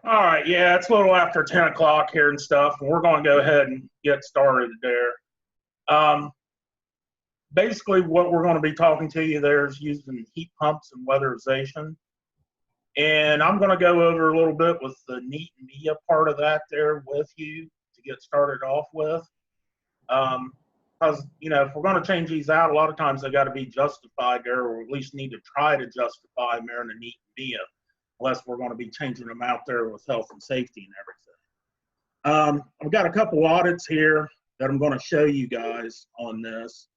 All right, yeah, it's a little after 10 o'clock here and stuff, and we're going to go ahead and get started there. Um, Basically, what we're going to be talking to you there is using heat pumps and weatherization. And I'm going to go over a little bit with the NEAT and MIA part of that there with you to get started off with. Because, if we're going to change these out, a lot of times they got to be justified there, or at least need to try to justify them there in the NEAT and MIA, unless we're going to be changing them out there with health and safety and everything. I've got a couple audits here that I'm going to show you guys on this.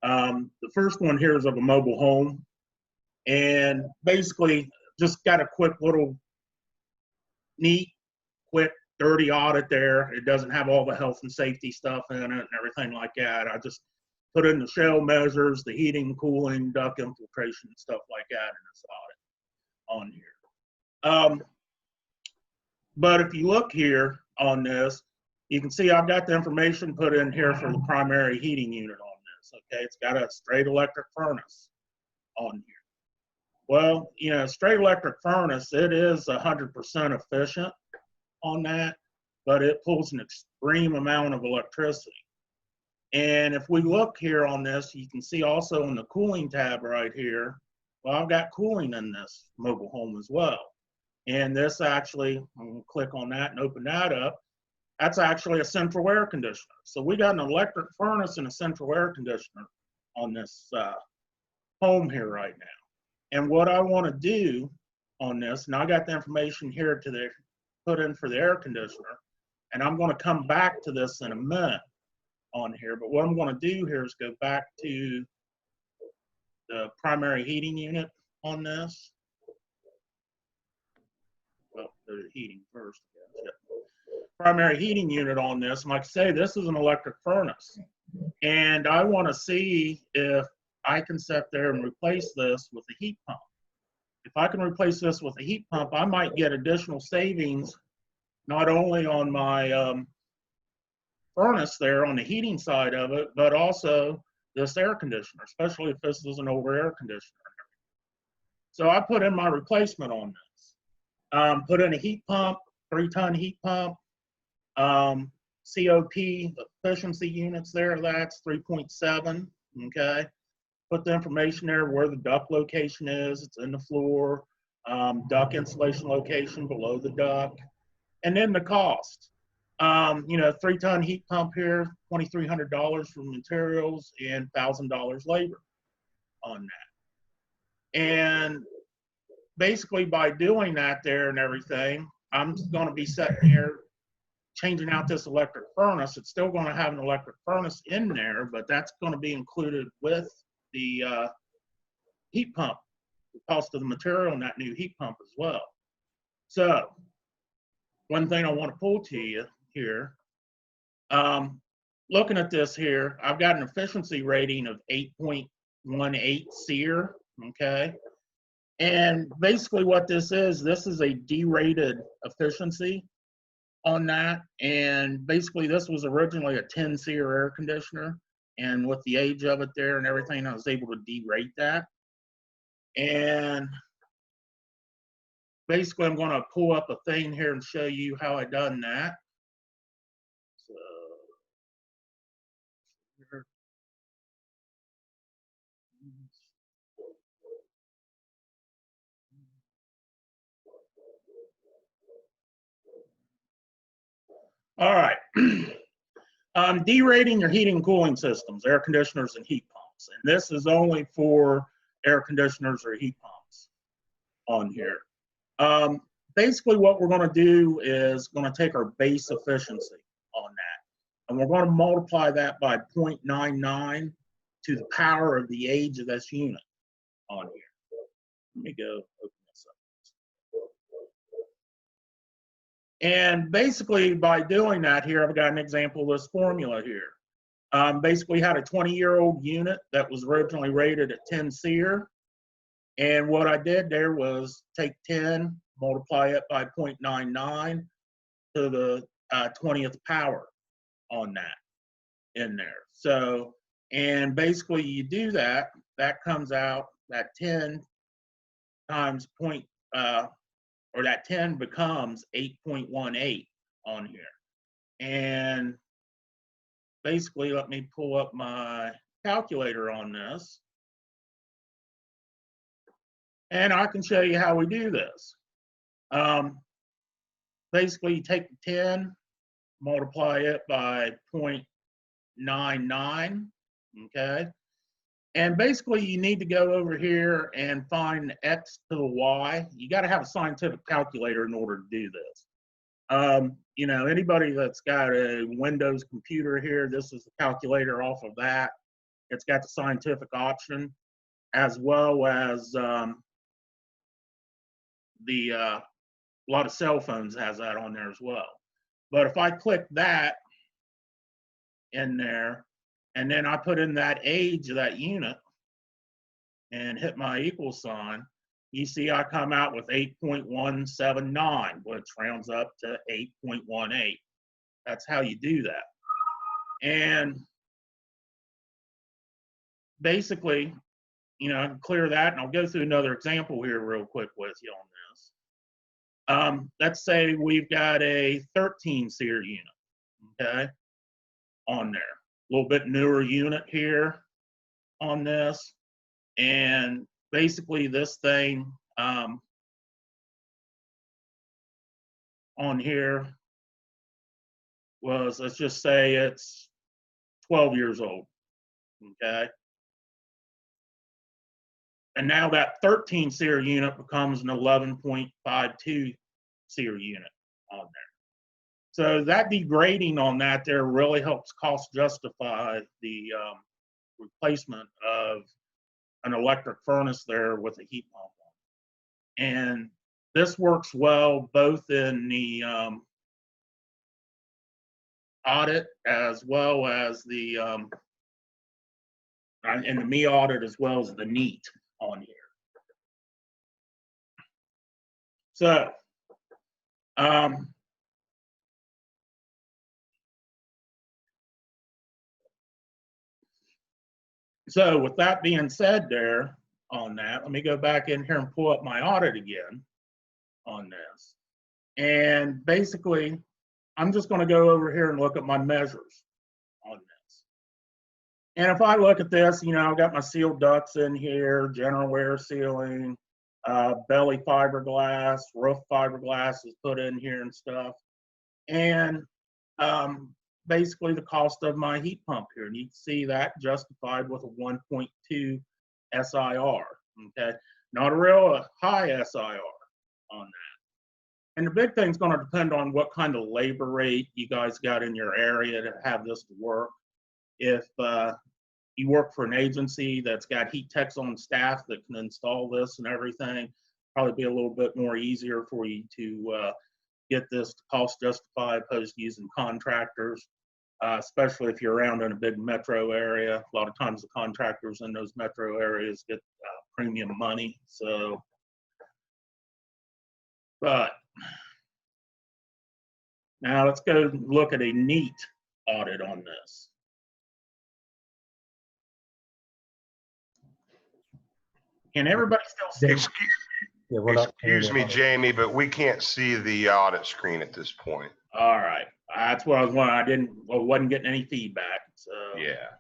The first one here is of a mobile home, and basically just got a quick little neat, quick, dirty audit there. It doesn't have all the health and safety stuff in it and everything like that. I just put in the shell measures, the heating, cooling, duct infiltration, and stuff like that in this audit on here. But if you look here on this, you can see I've got the information put in here for the primary heating unit on this. Okay, it's got a straight electric furnace on here. Well, straight electric furnace, it is 100% efficient on that, but it pulls an extreme amount of electricity. And if we look here on this, you can see also in the cooling tab right here, well, I've got cooling in this mobile home as well. And this actually, I'm going to click on that and open that up. That's actually a central air conditioner. So we got an electric furnace and a central air conditioner on this home here right now. And what I want to do on this, and I got the information here to put in for the air conditioner, and I'm going to come back to this in a minute on here. But what I'm going to do here is go back to the primary heating unit on this. Well, there's heating first. Primary heating unit on this. And like I say, this is an electric furnace. And I want to see if I can sit there and replace this with a heat pump. If I can replace this with a heat pump, I might get additional savings, not only on my furnace there on the heating side of it, but also this air conditioner, especially if this is an over air conditioner. So I put in my replacement on this. Put in a heat pump, 3-ton heat pump. COP efficiency units there, that's 3.7, okay. Put the information there where the duct location is, it's in the floor, duct insulation location below the duct, and then the cost. 3-ton heat pump here, $2,300 for materials and $1,000 labor on that. And basically by doing that there and everything, I'm going to be sitting here changing out this electric furnace. It's still going to have an electric furnace in there, but that's going to be included with the heat pump, the cost of the material and that new heat pump as well. So one thing I want to pull to you here, looking at this here, I've got an efficiency rating of 8.18 SEER, okay? And basically what this is a derated efficiency on that. And basically this was originally a 10 SEER air conditioner. And with the age of it there and everything, I was able to derate that. And basically I'm going to pull up a thing here and show you how I done that. So here. All right. Derating your heating and cooling systems, air conditioners and heat pumps. And this is only for air conditioners or heat pumps on here. Basically what we're going to do is going to take our base efficiency on that. And we're going to multiply that by 0.99 to the power of the age of this unit on here. Let me go open this up. And basically by doing that here, I've got an example of this formula here. Basically had a 20-year-old unit that was originally rated at 10 SEER. And what I did there was take 10, multiply it by 0.99 to the 20th power on that in there. So, and basically you do that, that comes out, that 10 times or that 10 becomes 8.18 on here. And basically, let me pull up my calculator on this. And I can show you how we do this. Basically, you take the 10, multiply it by 0.99, okay? And basically, you need to go over here and find x to the y. You got to have a scientific calculator in order to do this. You know, anybody that's got a Windows computer here, this is the calculator off of that. It's got the scientific option, as well as a lot of cell phones has that on there as well. But if I click that in there, and then I put in that age of that unit and hit my equal sign, you see I come out with 8.179, which rounds up to 8.18. That's how you do that. And basically, you know, I can clear that, and I'll go through another example here real quick with you on this. Let's say we've got a 13 SEER unit, okay, on there. A little bit newer unit here on this. And basically this thing on here was, let's just say it's 12 years old, okay? And now that 13 SEER unit becomes an 11.52 SEER unit on there. So that degrading on that there really helps cost justify the replacement of an electric furnace there with a heat pump on it. And this works well both in the audit as well as the in the me audit as well as the NEAT on here. So so with that being said there on that, let me go back in here and pull up my audit again on this. And basically, I'm just going to go over here and look at my measures on this. And if I look at this, you know, I've got my sealed ducts in here, general air sealing, belly fiberglass, roof fiberglass is put in here and stuff. And basically the cost of my heat pump here. And you can see that justified with a 1.2 SIR, okay? Not a real high SIR on that. And the big thing's going to depend on what kind of labor rate you guys got in your area to have this to work. If you work for an agency that's got heat techs on staff that can install this and everything, probably be a little bit more easier for you to get this to cost justify opposed to using contractors, especially if you're around in a big metro area. A lot of times the contractors in those metro areas get premium money. So, but now let's go look at a NEAT audit on this. Can everybody still see? Excuse me, Jamie, but we can't see the audit screen at this point. All right, that's what I was wondering. I wasn't getting any feedback. So yeah.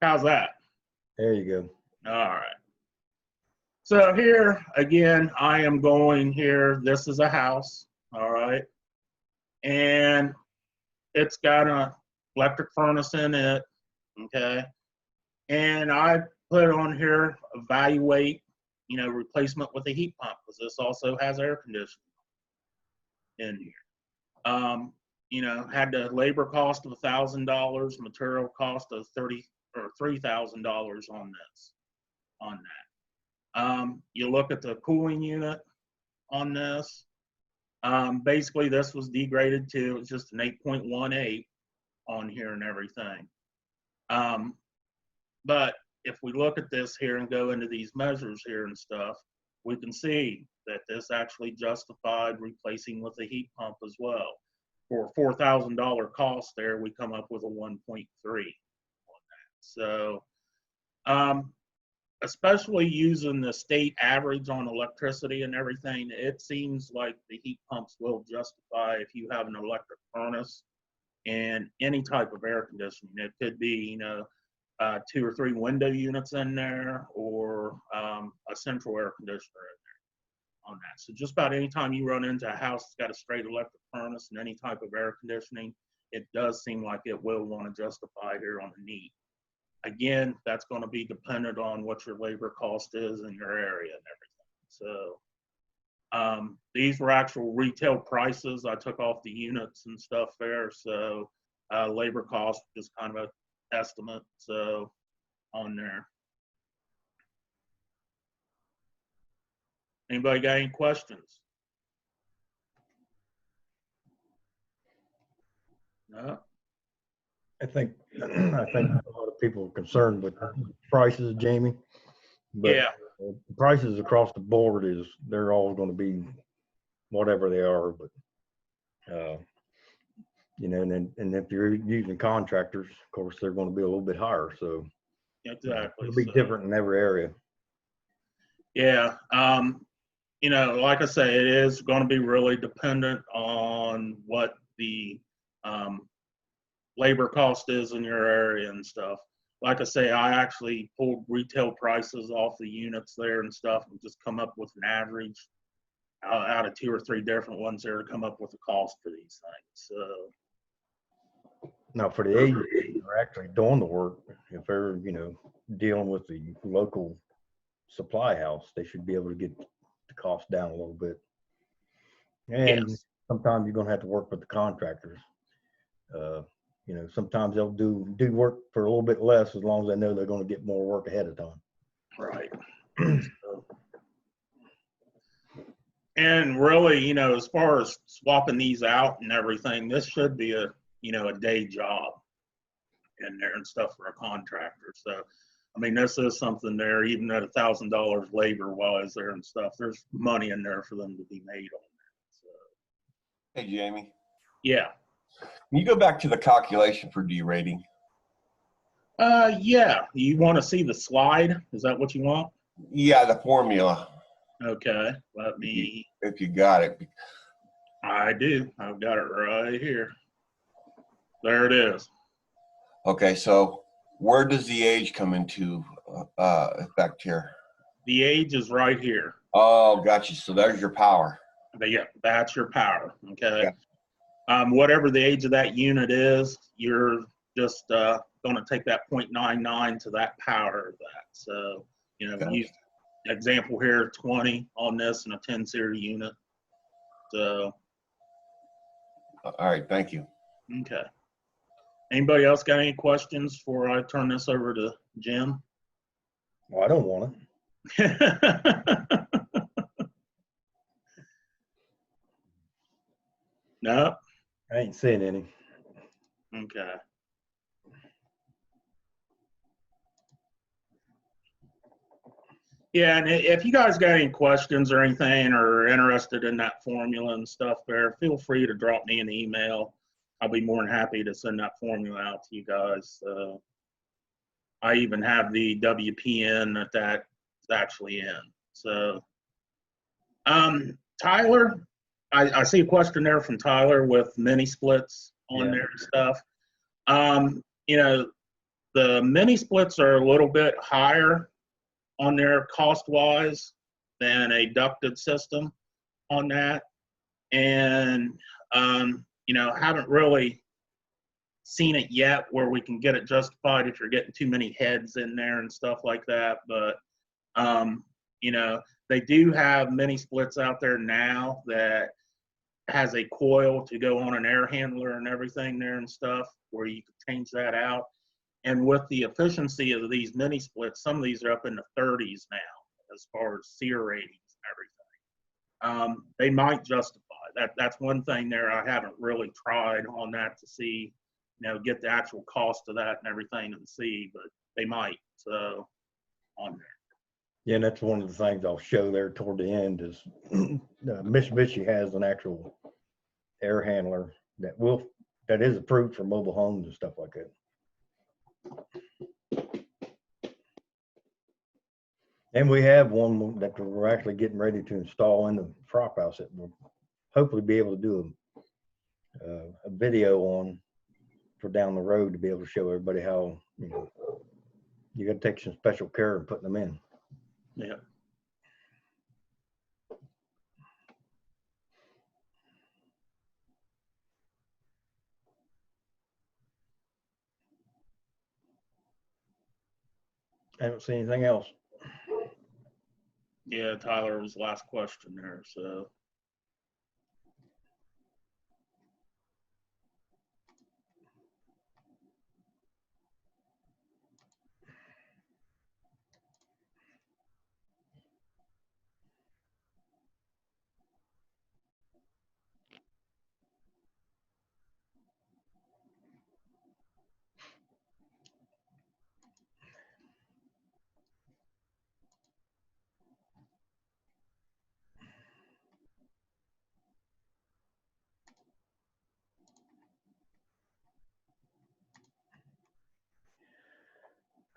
How's that? There you go. All right. So here again, I am going here. This is a house. All right, and it's got an electric furnace in it. Okay, and I put on here evaluate, you know, replacement with a heat pump because this also has air conditioning in here. You know, had the labor cost of $1,000, material cost of $3,000 on this, on that. You look at the cooling unit on this. Basically, this was degraded to, it's just an 8.18 on here and everything. But if we look at this here and go into these measures here and stuff, we can see that this actually justified replacing with a heat pump as well. For a $4,000 cost there, we come up with a 1.3 on that. So, especially using the state average on electricity and everything, it seems like the heat pumps will justify if you have an electric furnace and any type of air conditioning. It could be, 2 or 3 window units in there, or a central air conditioner in there on that. So just about any time you run into a house that's got a straight electric furnace and any type of air conditioning, it does seem like it will want to justify here on the need. Again, that's going to be dependent on what your labor cost is in your area and everything. So these were actual retail prices. I took off the units and stuff there. So labor cost is kind of an estimate. So on there. Anybody got any questions? No? I think a lot of people are concerned with prices, Jamie. But Yeah. the prices across the board they're all going to be whatever they are. But and if you're using contractors, of course, they're going to be a little bit higher. So Exactly. it'll be different in every area. Yeah. Like I say, it is going to be really dependent on what the labor cost is in your area and stuff. Like I say, I actually pulled retail prices off the units there and stuff and just come up with an average out of 2 or 3 different ones there to come up with the cost for these things. So now for the agents who are actually doing the work, if they're, dealing with the local supply house, they should be able to get the cost down a little bit. And yes. Sometimes you're going to have to work with the contractors. Sometimes they'll do work for a little bit less as long as they know they're going to get more work ahead of time. Right. And really, as far as swapping these out and everything, this should be a day job in there and stuff for a contractor. So, I mean, this is something there, even at $1,000 labor wise there and stuff, there's money in there for them to be made on that. So. Hey, Jamie. Yeah. Can you go back to the calculation for derating? Yeah. You want to see the slide? Is that what you want? Yeah, the formula. Okay. Let me. If you got it. I do. I've got it right here. There it is. Okay, so where does the age come into effect here? The age is right here. Oh, gotcha. So there's your power. Yeah, that's your power. Okay. Yeah. Whatever the age of that unit is, you're just going to take that 0.99 to that power of that. So, use example here, 20 on this and a 10 series unit. So. All right. Thank you. Okay. Anybody else got any questions before I turn this over to Jim? Well, I don't want it. No? I ain't seeing any. Okay. Yeah, and if you guys got any questions or anything or are interested in that formula and stuff there, feel free to drop me an email. I'll be more than happy to send that formula out to you guys. I even have the WPN that's actually in. So, Tyler, I see a question there from Tyler with mini splits on there and stuff. The mini splits are a little bit higher on there cost-wise than a ducted system on that. And, haven't really seen it yet where we can get it justified if you're getting too many heads in there and stuff like that. But, they do have mini splits out there now that has a coil to go on an air handler and everything there and stuff where you can change that out. And with the efficiency of these mini splits, some of these are up in the 30s now as far as SEER ratings and everything. They might justify that. That's one thing there I haven't really tried on that to see, get the actual cost of that and everything and see, but they might. So on there. Yeah, and that's one of the things I'll show there toward the end is Mitsubishi has an actual air handler that is approved for mobile homes and stuff like that. And we have one that we're actually getting ready to install in the prop house that we'll hopefully be able to do a video on for down the road to be able to show everybody how, you know, you got to take some special care in putting them in. Yeah. I haven't seen anything else. Yeah, Tyler was the last question there, so.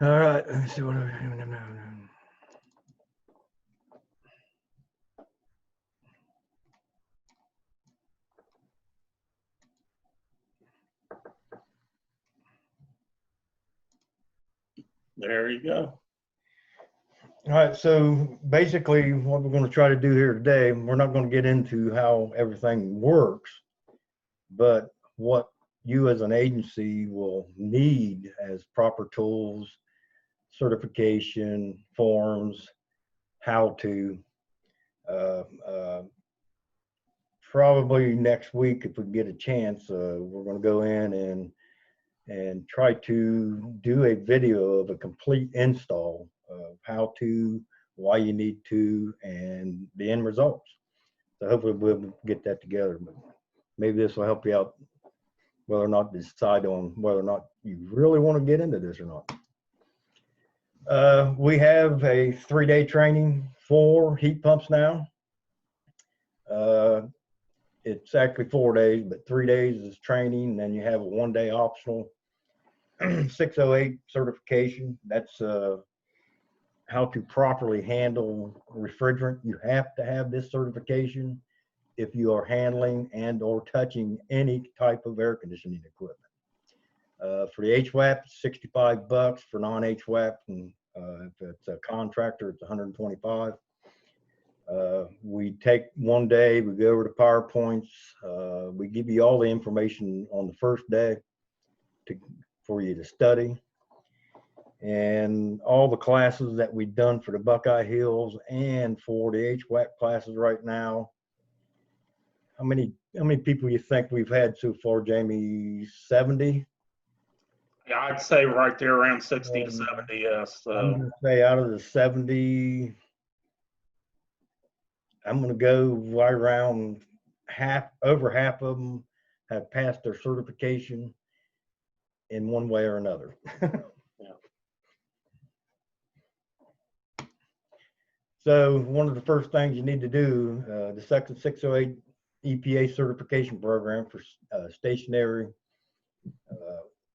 All right, let me see what There you go. All right, so basically what we're going to try to do here today, we're not going to get into how everything works, but what you as an agency will need as proper tools, certification, forms, how to, probably next week, if we get a chance, we're going to go in and try to do a video of a complete install of how to, why you need to, and the end results. So hopefully we'll get that together, but maybe this will help you out whether or not decide on whether or not you really want to get into this or not. We have a 3-day training for heat pumps now. It's actually 4 days, but 3 days is training, and then you have a 1-day optional 608 certification. That's how to properly handle refrigerant. You have to have this certification if you are handling and or touching any type of air conditioning equipment. For the HWAP, it's $65. For non-HWAP, and if it's a contractor, it's $125. We take 1 day, we go over to PowerPoints. We give you all the information on the first day for you to study. And all the classes that we've done for the Buckeye Hills and for the HWAC classes right now. How many people you think we've had so far, Jamie? 70? Yeah, I'd say right there around 60 to 70, yes. So. I'm going to say out of the 70, I'm going to go right around over half of them have passed their certification in one way or another. Yeah. So one of the first things you need to do, the Section 608 EPA certification program for stationary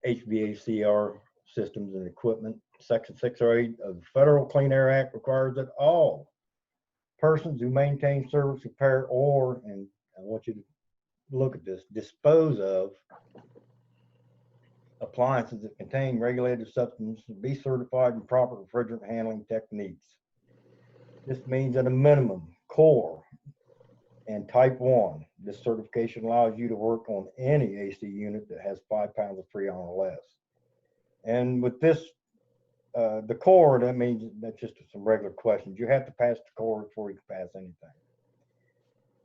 HVACR systems and equipment. Section 608 of the Federal Clean Air Act requires that all persons who maintain, service, repair, or, and I want you to look at this, dispose of appliances that contain regulated substances be certified in proper refrigerant handling techniques. This means at a minimum, core and type 1. This certification allows you to work on any AC unit that has 5 pounds of Freon or less. And with this, the core, that means that's just some regular questions. You have to pass the core before you can pass anything.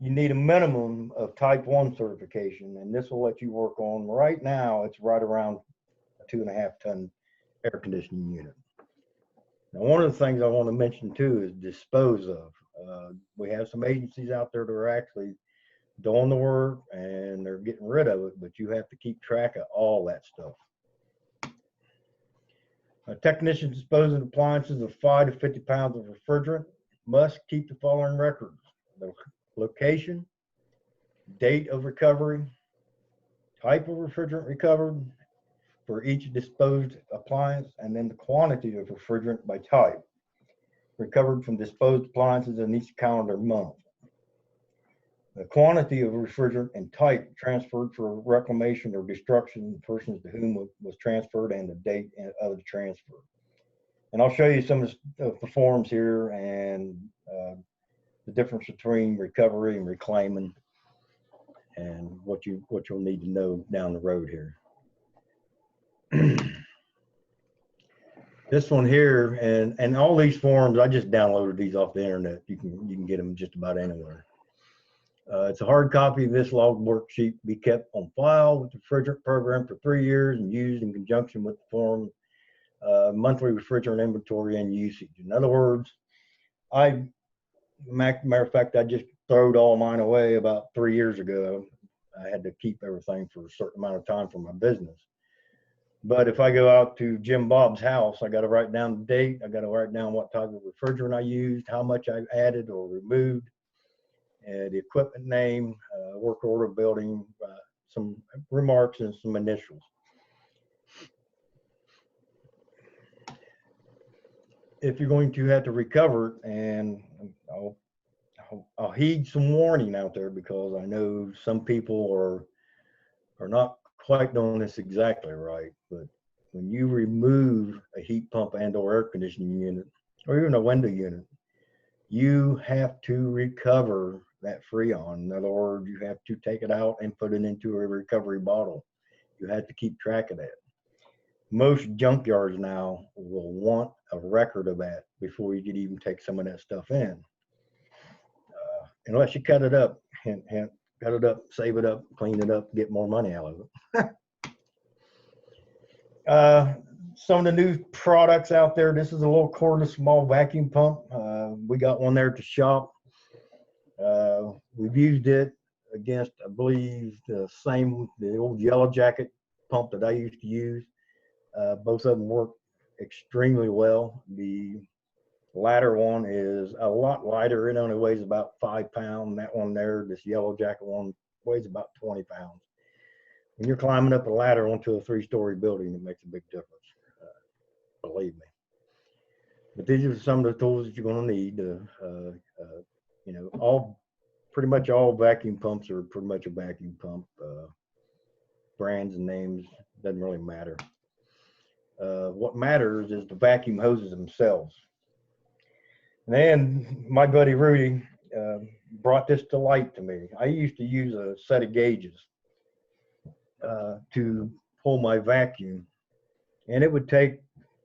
You need a minimum of type 1 certification, and this will let you work on, right now, it's right around a 2.5 ton air conditioning unit. Now, one of the things I want to mention too is dispose of. We have some agencies out there that are actually doing the work and they're getting rid of it, but you have to keep track of all that stuff. Technicians disposing of appliances of 5 to 50 pounds of refrigerant must keep the following records: the location, date of recovery, type of refrigerant recovered for each disposed appliance, and then the quantity of refrigerant by type. recovered from disposed appliances in each calendar month. The quantity of refrigerant and type transferred for reclamation or destruction, the persons to whom it was transferred, and the date of the transfer. And I'll show you some of the forms here and the difference between recovery and reclaiming, and what you'll need to know down the road here. This one here, and all these forms, I just downloaded these off the internet. You can get them just about anywhere. It's a hard copy of this log worksheet to be kept on file with the refrigerant program for 3 years and used in conjunction with the form monthly refrigerant inventory and usage. In other words, matter of fact, I just throwed all mine away about 3 years ago. I had to keep everything for a certain amount of time for my business. But if I go out to Jim Bob's house, I got to write down the date. I got to write down what type of refrigerant I used, how much I added or removed, the equipment name, work order building, some remarks, and some initials. If you're going to have to recover it, and I'll heed some warning out there, because I know some people are not quite doing this exactly right. But when you remove a heat pump and or air conditioning unit, or even a window unit, you have to recover that Freon. In other words, you have to take it out and put it into a recovery bottle. You have to keep track of that. Most junkyards now will want a record of that before you could even take some of that stuff in. Unless you cut it up, cut it up, save it up, clean it up, get more money out of it. Some of the new products out there, this is a little cordless small vacuum pump. We got one there at the shop. We've used it against, I believe, the old Yellow Jacket pump that I used to use. Both of them work extremely well. The latter one is a lot lighter. It only weighs about 5 pounds. That one there, this Yellow Jacket one, weighs about 20 pounds. When you're climbing up a ladder onto a 3-story building, it makes a big difference. Believe me. But these are some of the tools that you're going to need. You know, pretty much all vacuum pumps are pretty much a vacuum pump. Brands and names doesn't really matter. What matters is the vacuum hoses themselves. And then my buddy Rudy brought this to light to me. I used to use a set of gauges to pull my vacuum, and it would take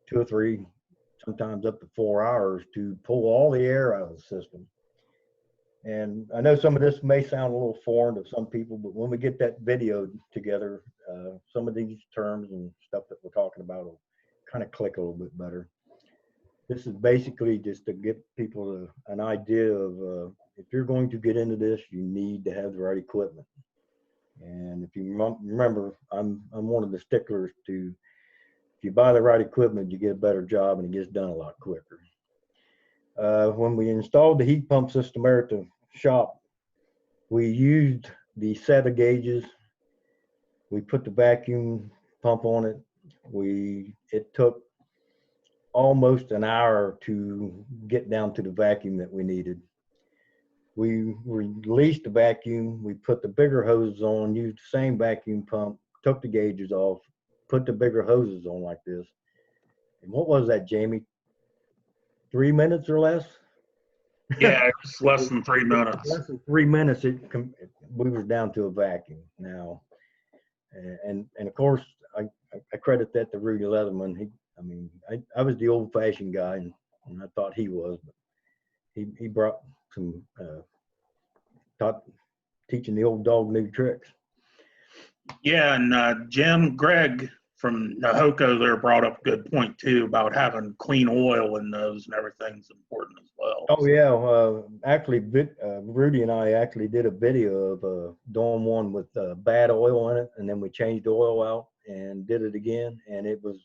2 or 3, sometimes up to 4 hours to pull all the air out of the system. And I know some of this may sound a little foreign to some people, but when we get that video together, some of these terms and stuff that we're talking about will kind of click a little bit better. This is basically just to give people an idea of if you're going to get into this, you need to have the right equipment. And if you remember, I'm one of the sticklers to, if you buy the right equipment, you get a better job and it gets done a lot quicker. When we installed the heat pump system there at the shop, we used the set of gauges. We put the vacuum pump on it. It took almost an hour to get down to the vacuum that we needed. We released the vacuum. We put the bigger hoses on, used the same vacuum pump, took the gauges off, put the bigger hoses on like this. And what was that, Jamie? 3 minutes or less? Yeah, it's less than 3 minutes. Less than 3 minutes, we were down to a vacuum now. And of course, I credit that to Rudy Leatherman. I was the old-fashioned guy, and I thought he was, but he brought some teaching the old dog new tricks. Yeah, and Jim Gregg from Nahoko there brought up a good point too about having clean oil in those, and everything's important as well. Oh yeah, actually, Rudy and I actually did a video of doing one with bad oil in it, and then we changed the oil out and did it again, and it was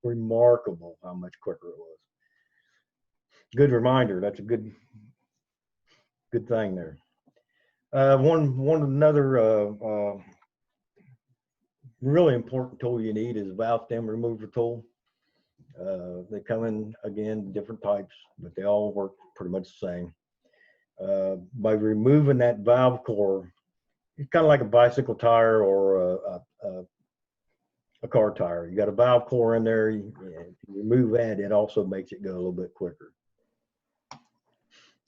remarkable how much quicker it was. Good reminder. That's a good thing there. Another really important tool you need is a valve stem remover tool. They come in, again, different types, but they all work pretty much the same. By removing that valve core, it's kind of like a bicycle tire or a car tire. You got a valve core in there. If you remove that, it also makes it go a little bit quicker.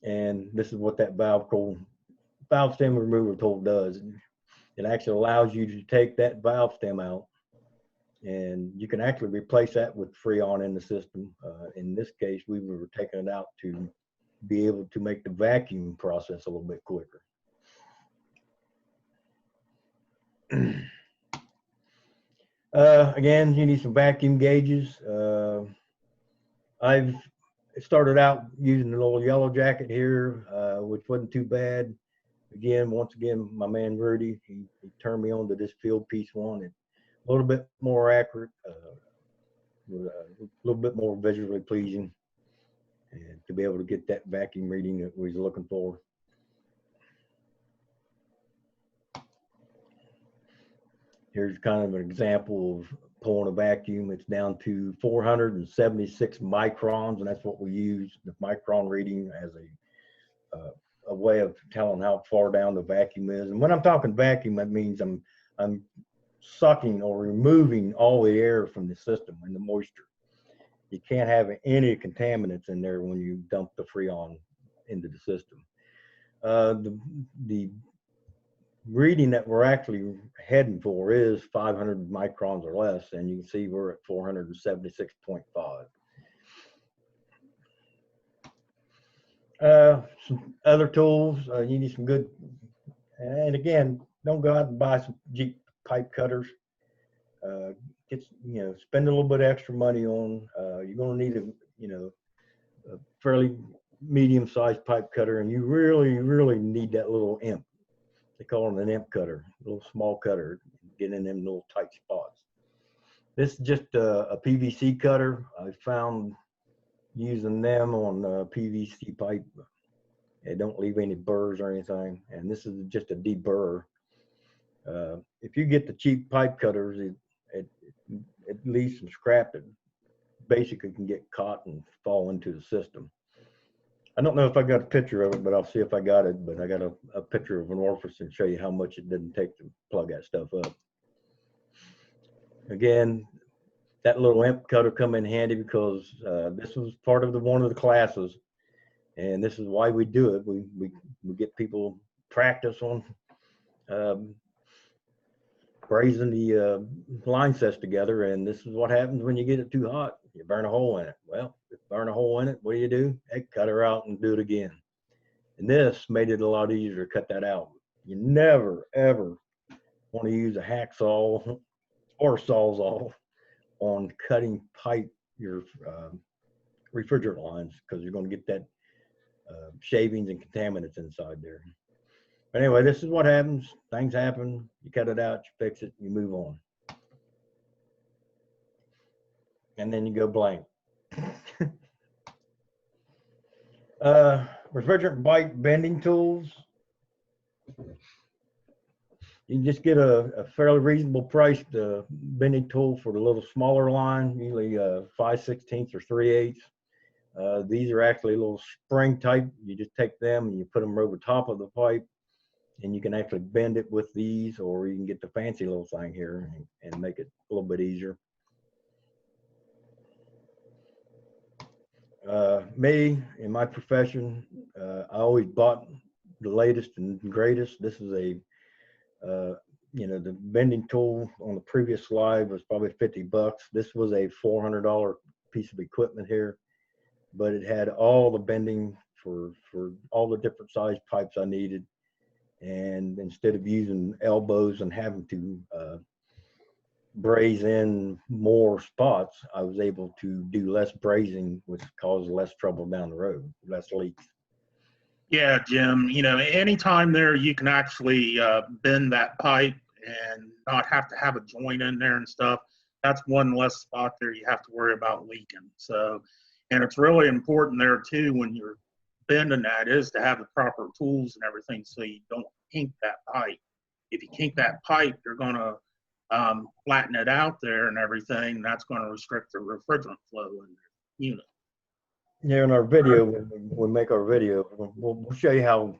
And this is what that valve stem remover tool does. It actually allows you to take that valve stem out, and you can actually replace that with Freon in the system. In this case, we were taking it out to be able to make the vacuum process a little bit quicker. Again, you need some vacuum gauges. I've started out using a little yellow jacket here, which wasn't too bad. Once again, my man Rudy, he turned me on to this field piece one. It's a little bit more accurate, a little bit more visually pleasing, and to be able to get that vacuum reading that we was looking for. Here's kind of an example of pulling a vacuum. It's down to 476 microns, and that's what we use, the micron reading, as a way of telling how far down the vacuum is. And when I'm talking vacuum, that means I'm sucking or removing all the air from the system and the moisture. You can't have any contaminants in there when you dump the Freon into the system. The reading that we're actually heading for is 500 microns or less, and you can see we're at 476.5. Some other tools, you need some good, and again, don't go out and buy some Jeep pipe cutters. Spend a little bit extra money on. You're going to need a fairly medium-sized pipe cutter, and you really need that little imp. They call them an imp cutter, a little small cutter, get in them little tight spots. This is just a PVC cutter. I found using them on PVC pipe. They don't leave any burrs or anything. And this is just a deburr. If you get the cheap pipe cutters, it leaves some scrap that basically can get caught and fall into the system. I don't know if I got a picture of it, but I'll see if I got it. But I got a picture of an orifice and show you how much it didn't take to plug that stuff up. Again, that little imp cutter come in handy because this was part of one of the classes, and this is why we do it. We get people practice on brazing the line sets together, and this is what happens when you get it too hot. You burn a hole in it. Well, if you burn a hole in it, what do? Hey, cut her out and do it again. And this made it a lot easier to cut that out. You never, ever want to use a hacksaw or sawzall on cutting pipe, your refrigerant lines, because you're going to get that shavings and contaminants inside there. But anyway, this is what happens. Things happen. You cut it out, you fix it, you move on. And then you go blank. Refrigerant bite bending tools. You can just get a fairly reasonable priced bending tool for the little smaller line, usually 5/16 or 3/8. These are actually a little spring type. You just take them and you put them over top of the pipe, and you can actually bend it with these, or you can get the fancy little thing here and make it a little bit easier. Me, in my profession, I always bought the latest and greatest. This is the bending tool on the previous slide was probably $50. This was a $400 piece of equipment here, but it had all the bending for all the different size pipes I needed. And instead of using elbows and having to braze in more spots, I was able to do less brazing, which caused less trouble down the road, less leaks. Yeah, Jim, anytime there you can actually bend that pipe and not have to have a joint in there and stuff, that's one less spot there you have to worry about leaking. So, and it's really important there too when you're bending that is to have the proper tools and everything so you don't kink that pipe. If you kink that pipe, you're going to flatten it out there and everything, that's going to restrict the refrigerant flow in the unit. Yeah, in our video, when we make our video, we'll show you how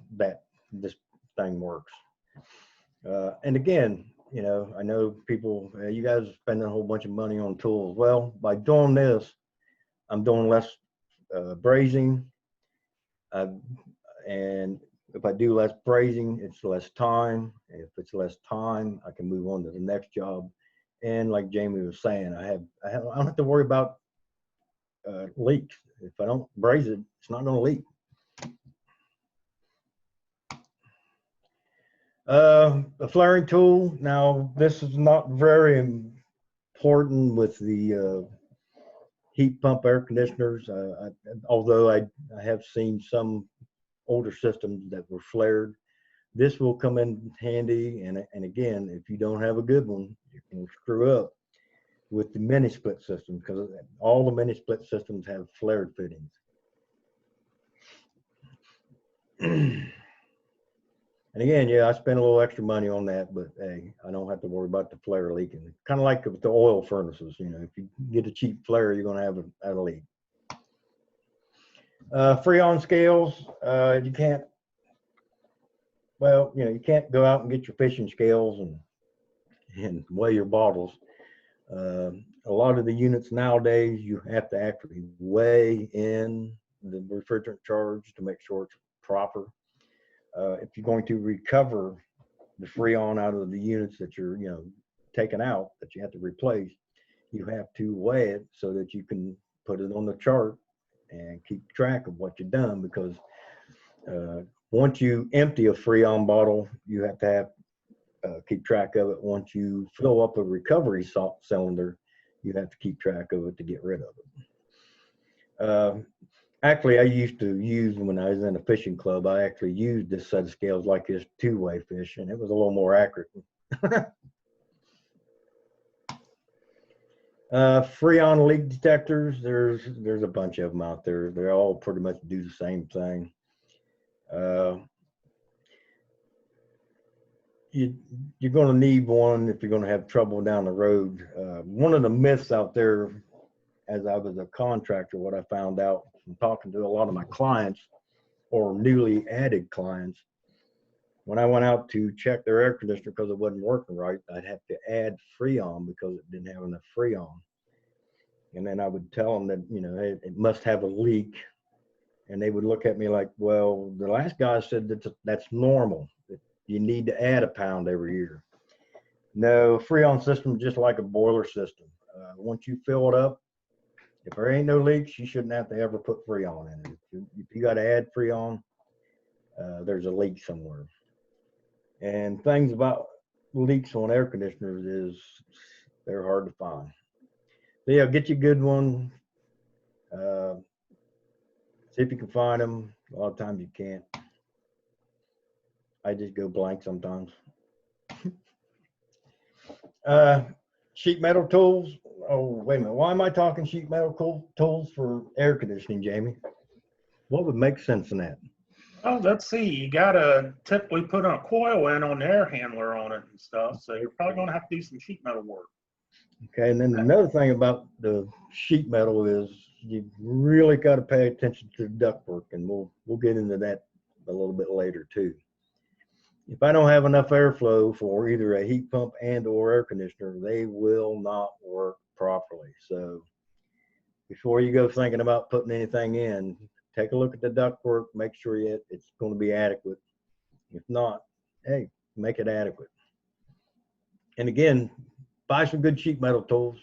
this thing works. And again, you know, I know people, you guys are spending a whole bunch of money on tools. Well, by doing this, I'm doing less brazing. And if I do less brazing, it's less time. If it's less time, I can move on to the next job. And like Jamie was saying, I don't have to worry about leaks. If I don't braze it, it's not going to leak. A flaring tool. Now, this is not very important with the heat pump air conditioners, although I have seen some older systems that were flared. This will come in handy, and again, if you don't have a good one, you can screw up with the mini split system, because all the mini split systems have flared fittings. And again, yeah, I spent a little extra money on that, but hey, I don't have to worry about the flare leaking. Kind of like with the oil furnaces, you know, if you get a cheap flare, you're going to have a leak. Freon scales, you can't, well, you know, you can't go out and get your fishing scales and weigh your bottles. A lot of the units nowadays, you have to actually weigh in the refrigerant charge to make sure it's proper. If you're going to recover the Freon out of the units that you're, you know, taking out, that you have to replace, you have to weigh it so that you can put it on the chart and keep track of what you've done, because once you empty a Freon bottle, you have to have keep track of it. Once you fill up a recovery cylinder, you have to keep track of it to get rid of it. Actually, I used to use, when I was in a fishing club, I actually used this set of scales like this two-way fish, and it was a little more accurate. Freon leak detectors, there's a bunch of them out there. They all pretty much do the same thing. You're going to need one if you're going to have trouble down the road. One of the myths out there, as I was a contractor, what I found out from talking to a lot of my clients or newly added clients, when I went out to check their air conditioner because it wasn't working right, I'd have to add Freon because it didn't have enough Freon. And then I would tell them that, you know, it must have a leak. And they would look at me like, well, the last guy said that's normal. You need to add a pound every year. No, Freon system is just like a boiler system. Once you fill it up, if there ain't no leaks, you shouldn't have to ever put Freon in it. If you got to add Freon, there's a leak somewhere. And things about leaks on air conditioners is they're hard to find. So yeah, get you a good one. See if you can find them. A lot of times you can't. I just go blank sometimes. Sheet metal tools. Oh, wait a minute. Why am I talking sheet metal tools for air conditioning, Jamie? What would make sense in that? Oh, let's see. You got to typically put a coil in on the air handler on it and stuff. So you're probably going to have to do some sheet metal work. Okay, and then another thing about the sheet metal is you really got to pay attention to the ductwork, and we'll get into that a little bit later too. If I don't have enough airflow for either a heat pump and or air conditioner, they will not work properly. So before you go thinking about putting anything in, take a look at the ductwork, make sure it's going to be adequate. If not, hey, make it adequate. And again, buy some good sheet metal tools.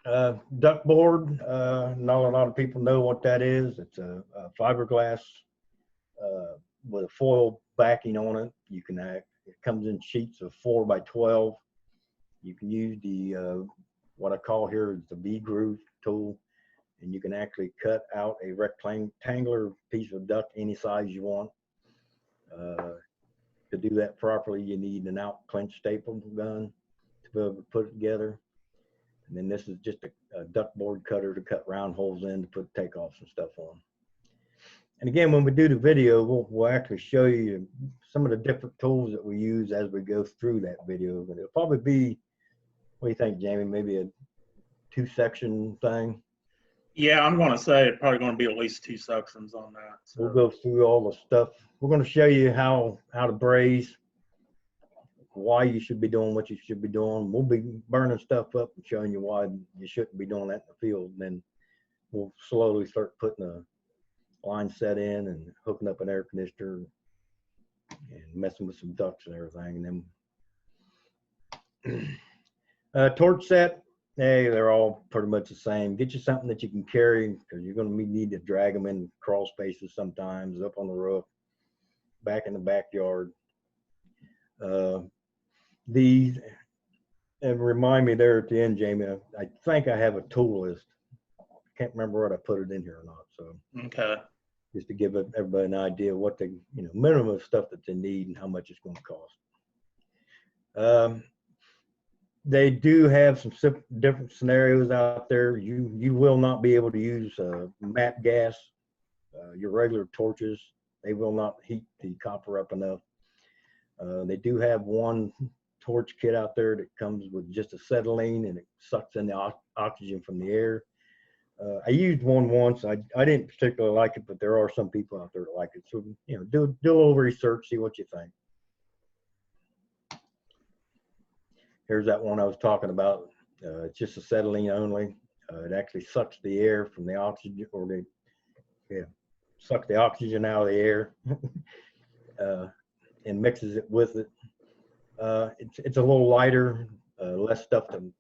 Duct board, not a lot of people know what that is. It's a fiberglass with a foil backing on it. You can it comes in sheets of 4 by 12. You can use the what I call here is the V-groove tool, and you can actually cut out a rectangular piece of duct any size you want. To do that properly, you need an out clench staple gun to be able to put it together. And then this is just a duct board cutter to cut round holes in to put takeoffs and stuff on. And again, when we do the video, we'll actually show you some of the different tools that we use as we go through that video. But it'll probably be, what do you think, Jamie? Maybe a 2-section thing? Yeah, I'm going to say it's probably going to be at least 2 sections on that. So. We'll go through all the stuff. We're going to show you how to braze, why you should be doing what you should be doing. We'll be burning stuff up and showing you why you shouldn't be doing that in the field. And then we'll slowly start putting a line set in and hooking up an air conditioner and messing with some ducts and everything. And then torch set, hey, they're all pretty much the same. Get you something that you can carry, because you're going to need to drag them in crawl spaces sometimes, up on the roof, back in the backyard. These, and remind me there at the end, Jamie, I think I have a tool list. I can't remember what I put it in here or not. So okay. Just to give everybody an idea of what the minimum of stuff that they need and how much it's going to cost. They do have some different scenarios out there. You will not be able to use MAP gas, your regular torches. They will not heat the copper up enough. They do have one torch kit out there that comes with just acetylene, and it sucks in the oxygen from the air. I used one once. I didn't particularly like it, but there are some people out there that like it. So, do a little research, see what you think. Here's that one I was talking about. It's just acetylene only. It actually sucks the air from the oxygen, or sucks the oxygen out of the air and mixes it with it. It's a little lighter, less stuff to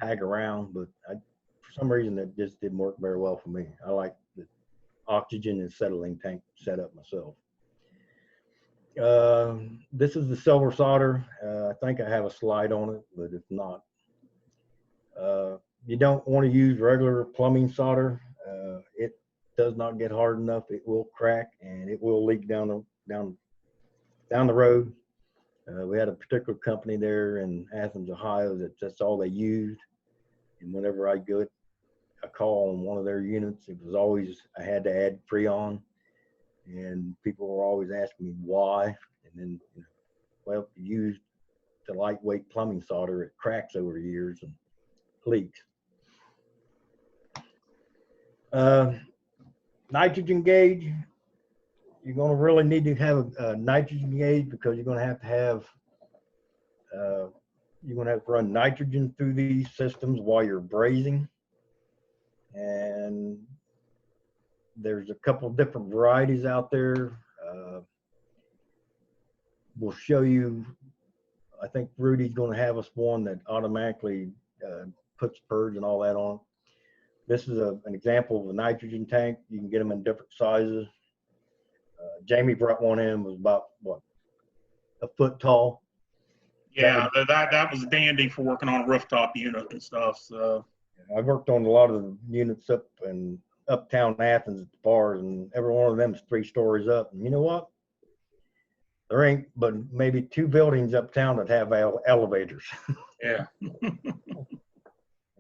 tag around, but for some reason it just didn't work very well for me. I like the oxygen and acetylene tank set up myself. This is the silver solder. I think I have a slide on it, but if not, you don't want to use regular plumbing solder. It does not get hard enough. It will crack and it will leak down the road. We had a particular company there in Athens, Ohio, that's all they used. And whenever I get a call on one of their units, it was always, I had to add Freon. And people were always asking me why. And then, well, used the lightweight plumbing solder, it cracks over the years and leaks. Nitrogen gauge, you're going to really need to have a nitrogen gauge, because you're going to have to run nitrogen through these systems while you're brazing. And there's a couple of different varieties out there. We'll show you, I think Rudy's going to have us one that automatically puts purge and all that on. This is an example of a nitrogen tank. You can get them in different sizes. Jamie brought one in, was about, what, a foot tall. Yeah, that was dandy for working on a rooftop unit and stuff. So I've worked on a lot of the units up in uptown Athens at the bars, and every one of them is 3 stories up. And you know what? There ain't but maybe 2 buildings uptown that have elevators. Yeah. And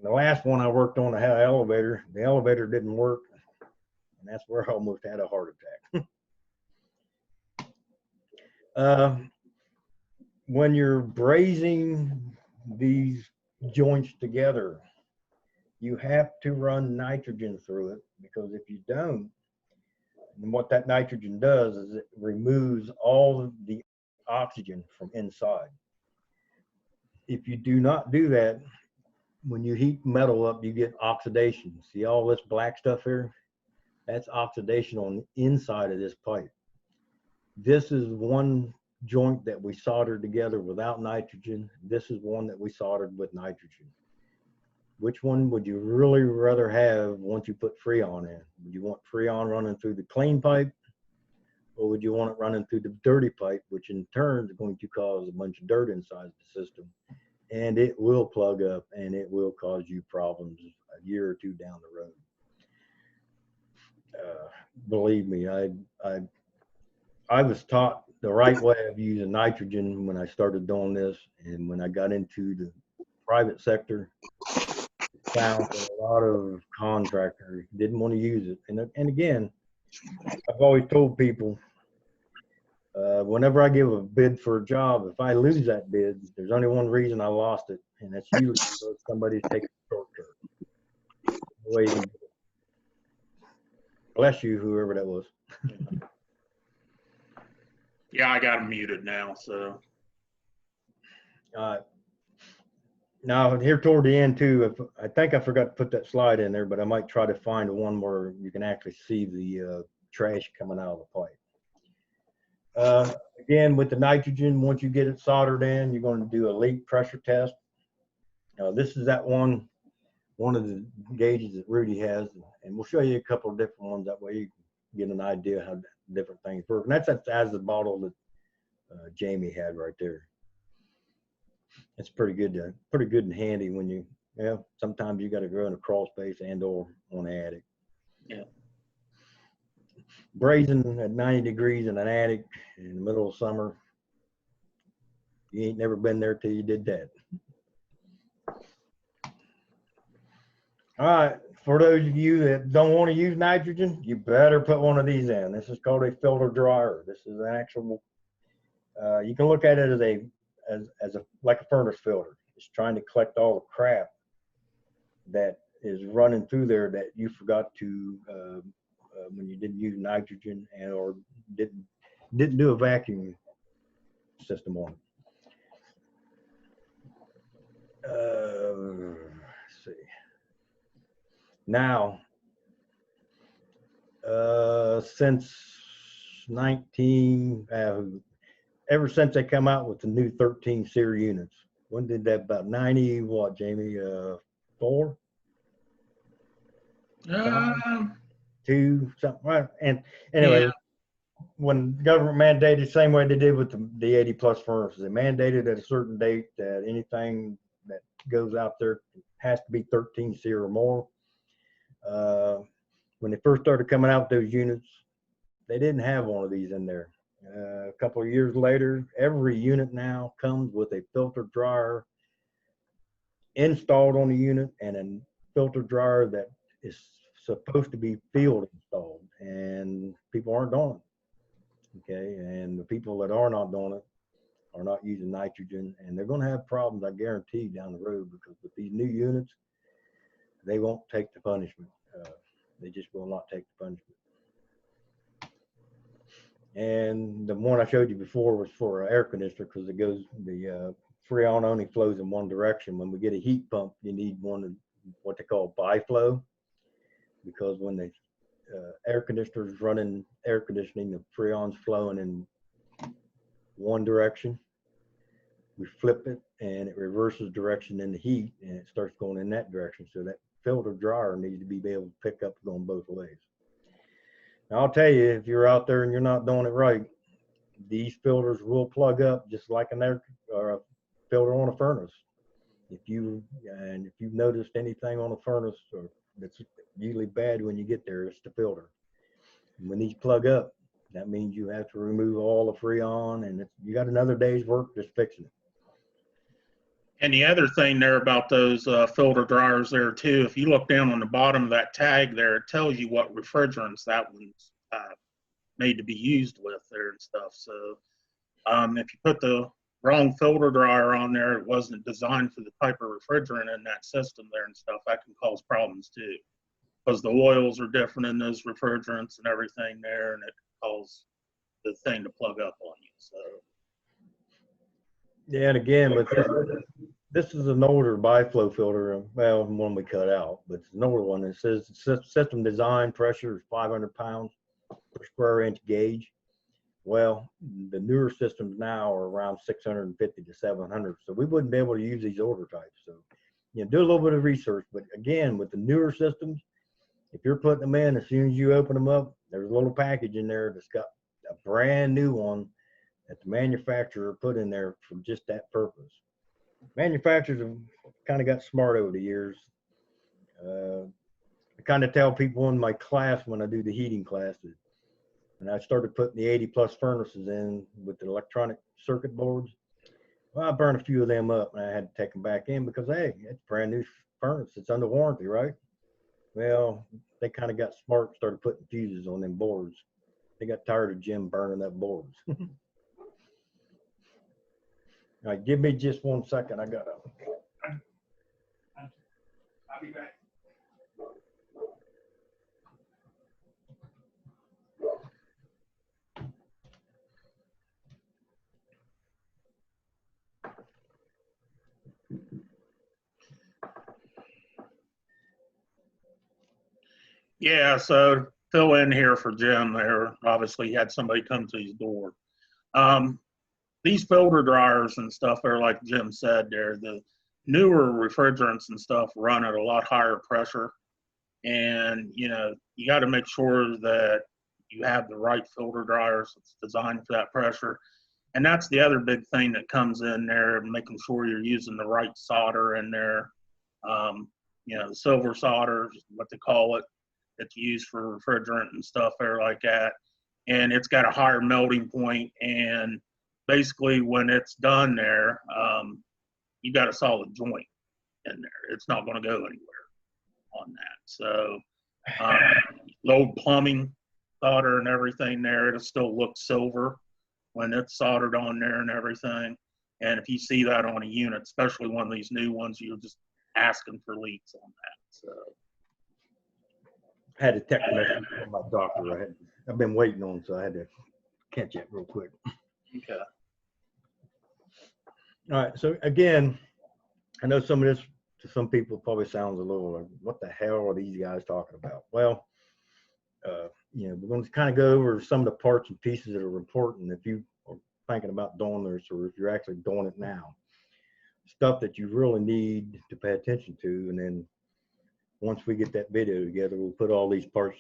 the last one I worked on that had an elevator, the elevator didn't work, and that's where I almost had a heart attack. When you're brazing these joints together, you have to run nitrogen through it, because if you don't, and what that nitrogen does is it removes all of the oxygen from inside. If you do not do that, when you heat metal up, you get oxidation. See all this black stuff here? That's oxidation on the inside of this pipe. This is one joint that we soldered together without nitrogen. This is one that we soldered with nitrogen. Which one would you really rather have once you put Freon in? Would you want Freon running through the clean pipe, or would you want it running through the dirty pipe, which in turn is going to cause a bunch of dirt inside the system, and it will plug up and it will cause you problems a year or 2 down the road. Believe me, I was taught the right way of using nitrogen when I started doing this, and when I got into the private sector, found that a lot of contractors didn't want to use it. And again, I've always told people, whenever I give a bid for a job, if I lose that bid, there's only one reason I lost it, and that's usually because somebody's taking a shortcut. Bless you, whoever that was. Yeah, I got him muted now, so. Now, here toward the end too, I think I forgot to put that slide in there, but I might try to find one where you can actually see the trash coming out of the pipe. Again, with the nitrogen, once you get it soldered in, you're going to do a leak pressure test. This is that one of the gauges that Rudy has, and we'll show you a couple of different ones. That way you can get an idea how different things work. And that's as the bottle that Jamie had right there. It's pretty good and handy when you, sometimes you got to go in a crawl space and or on the attic. Yeah. Brazing at 90 degrees in an attic in the middle of summer, you ain't never been there till you did that. All right, for those of you that don't want to use nitrogen, you better put one of these in. This is called a filter dryer. This is an actual, you can look at it as like a furnace filter. It's trying to collect all the crap that is running through there that you forgot to when you didn't use nitrogen and or didn't do a vacuum system on it. Let's see. Now, since ever since they come out with the new 13 SEER units, when did that, about 90, what, Jamie, 4? 2, something, right? And anyway, when the government mandated, same way they did with the 80 plus furnaces, they mandated at a certain date that anything that goes out there has to be 13 SEER or more. When they first started coming out with those units, they didn't have one of these in there. A couple of years later, every unit now comes with a filter dryer installed on the unit and a filter dryer that is supposed to be field installed, and people aren't doing it. Okay, and the people that are not doing it are not using nitrogen, and they're going to have problems, I guarantee, down the road, because with these new units, they won't take the punishment. They just will not take the punishment. And the one I showed you before was for an air conditioner, because it goes, the Freon only flows in one direction. When we get a heat pump, you need one of what they call biflow, because when the air conditioner is running air conditioning, the Freon's flowing in one direction. We flip it and it reverses direction in the heat, and it starts going in that direction. So that filter dryer needs to be able to pick up going both ways. Now, I'll tell you, if you're out there and you're not doing it right, these filters will plug up just like an air or a filter on a furnace. If you've noticed anything on a furnace or that's usually bad when you get there, it's the filter. And when these plug up, that means you have to remove all the Freon, and you got another day's work just fixing it. And the other thing there about those filter dryers there too, if you look down on the bottom of that tag there, it tells you what refrigerants that one's made to be used with there and stuff. So if you put the wrong filter dryer on there, it wasn't designed for the type of refrigerant in that system there and stuff, that can cause problems too. Because the oils are different in those refrigerants and everything there, and it can cause the thing to plug up on you. So. Yeah, and again, with this is an older biflow filter, well, one we cut out, but it's an older one. It says system design pressure is 500 pounds per square inch gauge. Well, the newer systems now are around 650 to 700, so we wouldn't be able to use these older types. So, do a little bit of research. But again, with the newer systems, if you're putting them in, as soon as you open them up, there's a little package in there that's got a brand new one that the manufacturer put in there for just that purpose. Manufacturers have kind of got smart over the years. I kind of tell people in my class when I do the heating classes, and I started putting the 80 plus furnaces in with the electronic circuit boards. Well, I burned a few of them up, and I had to take them back in because, hey, it's brand new furnace, it's under warranty, right? Well, they kind of got smart and started putting fuses on them boards. They got tired of Jim burning up boards. All right, give me just 1 second. I got to. I'll be back. Yeah, so fill in here for Jim there. Obviously, he had somebody come to his door. These filter dryers and stuff are, like Jim said there, the newer refrigerants and stuff run at a lot higher pressure. And, you know, you got to make sure that you have the right filter dryers that's designed for that pressure. And that's the other big thing that comes in there, making sure you're using the right solder in there. You know, the silver solder is what they call it, that's used for refrigerant and stuff there like that. And it's got a higher melting point, and basically when it's done there, you got a solid joint in there. It's not going to go anywhere on that. So low plumbing solder and everything there, it'll still look silver when it's soldered on there and everything. And if you see that on a unit, especially one of these new ones, you're just asking for leaks on that. So I had a text message from my doctor. I've been waiting on, so I had to catch it real quick. okay. All right. So again, I know some of this to some people probably sounds a little like, what the hell are these guys talking about? Well, you know, we're going to kind of go over some of the parts and pieces that are important if you are thinking about doing this, or if you're actually doing it now. Stuff that you really need to pay attention to, and then once we get that video together, we'll put all these parts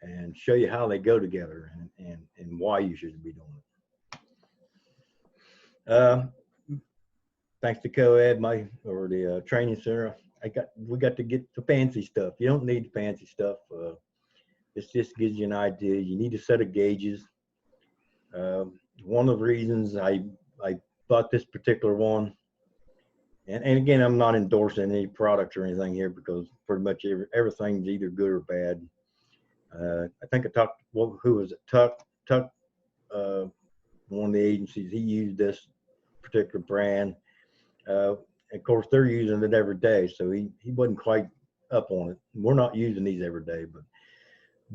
and show you how they go together and why you should be doing it. Thanks to COAD, the training center, we got to get the fancy stuff. You don't need the fancy stuff. This just gives you an idea. You need a set of gauges. One of the reasons I bought this particular one, and again, I'm not endorsing any products or anything here, because pretty much everything's either good or bad. I think I talked, who was it? Tuck, one of the agencies, he used this particular brand. Of course, they're using it every day, so he wasn't quite up on it. We're not using these every day, but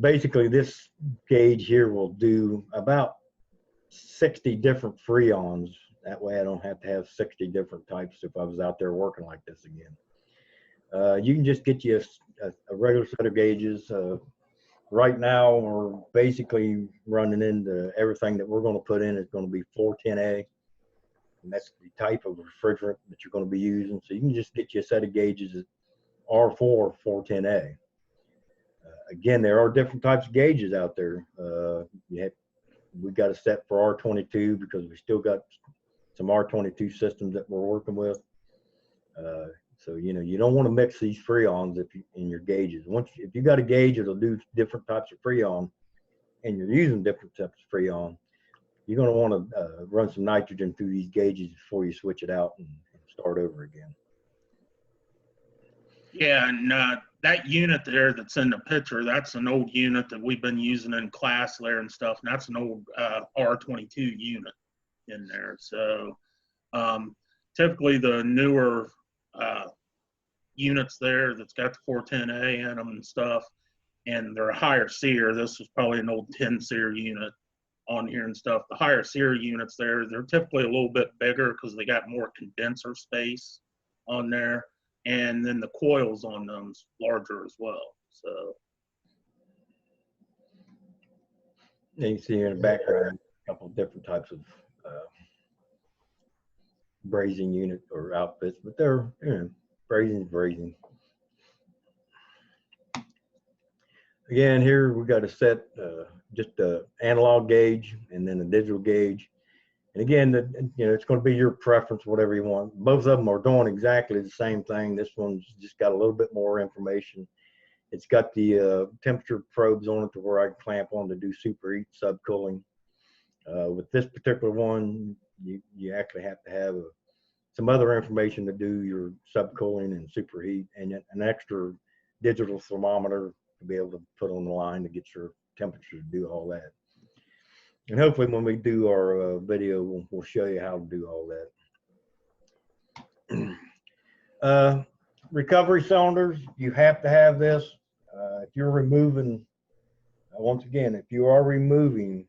basically this gauge here will do about 60 different freons. That way I don't have to have 60 different types if I was out there working like this again. You can just get you a regular set of gauges. Right now, we're basically running into everything that we're going to put in is going to be 410A. And that's the type of refrigerant that you're going to be using. So you can just get you a set of gauges that are for 410A. Again, there are different types of gauges out there. We got a set for R22 because we still got some R22 systems that we're working with. So, you know, you don't want to mix these freons in your gauges. If you got a gauge that'll do different types of freon, and you're using different types of freon, you're going to want to run some nitrogen through these gauges before you switch it out and start over again. Yeah, and that unit there that's in the picture, that's an old unit that we've been using in class there and stuff, and that's an old R22 unit in there. So typically the newer units there that's got the 410A in them and stuff, and they're a higher SEER. This was probably an old 10 SEER unit on here and stuff. The higher SEER units there, they're typically a little bit bigger because they got more condenser space on there, and then the coils on them's larger as well. So you can see here in the background a couple of different types of brazing unit or outfits, but they're, you know, brazing. Again, here we got a set, just a analog gauge and then a digital gauge. And again, you know, it's going to be your preference, whatever you want. Both of them are doing exactly the same thing. This one's just got a little bit more information. It's got the temperature probes on it to where I can clamp on to do superheat subcooling. With this particular one, you actually have to have some other information to do your subcooling and superheat, and an extra digital thermometer to be able to put on the line to get your temperature to do all that. And hopefully when we do our video, we'll show you how to do all that. Recovery cylinders, you have to have this. If you're removing, once again, if you are removing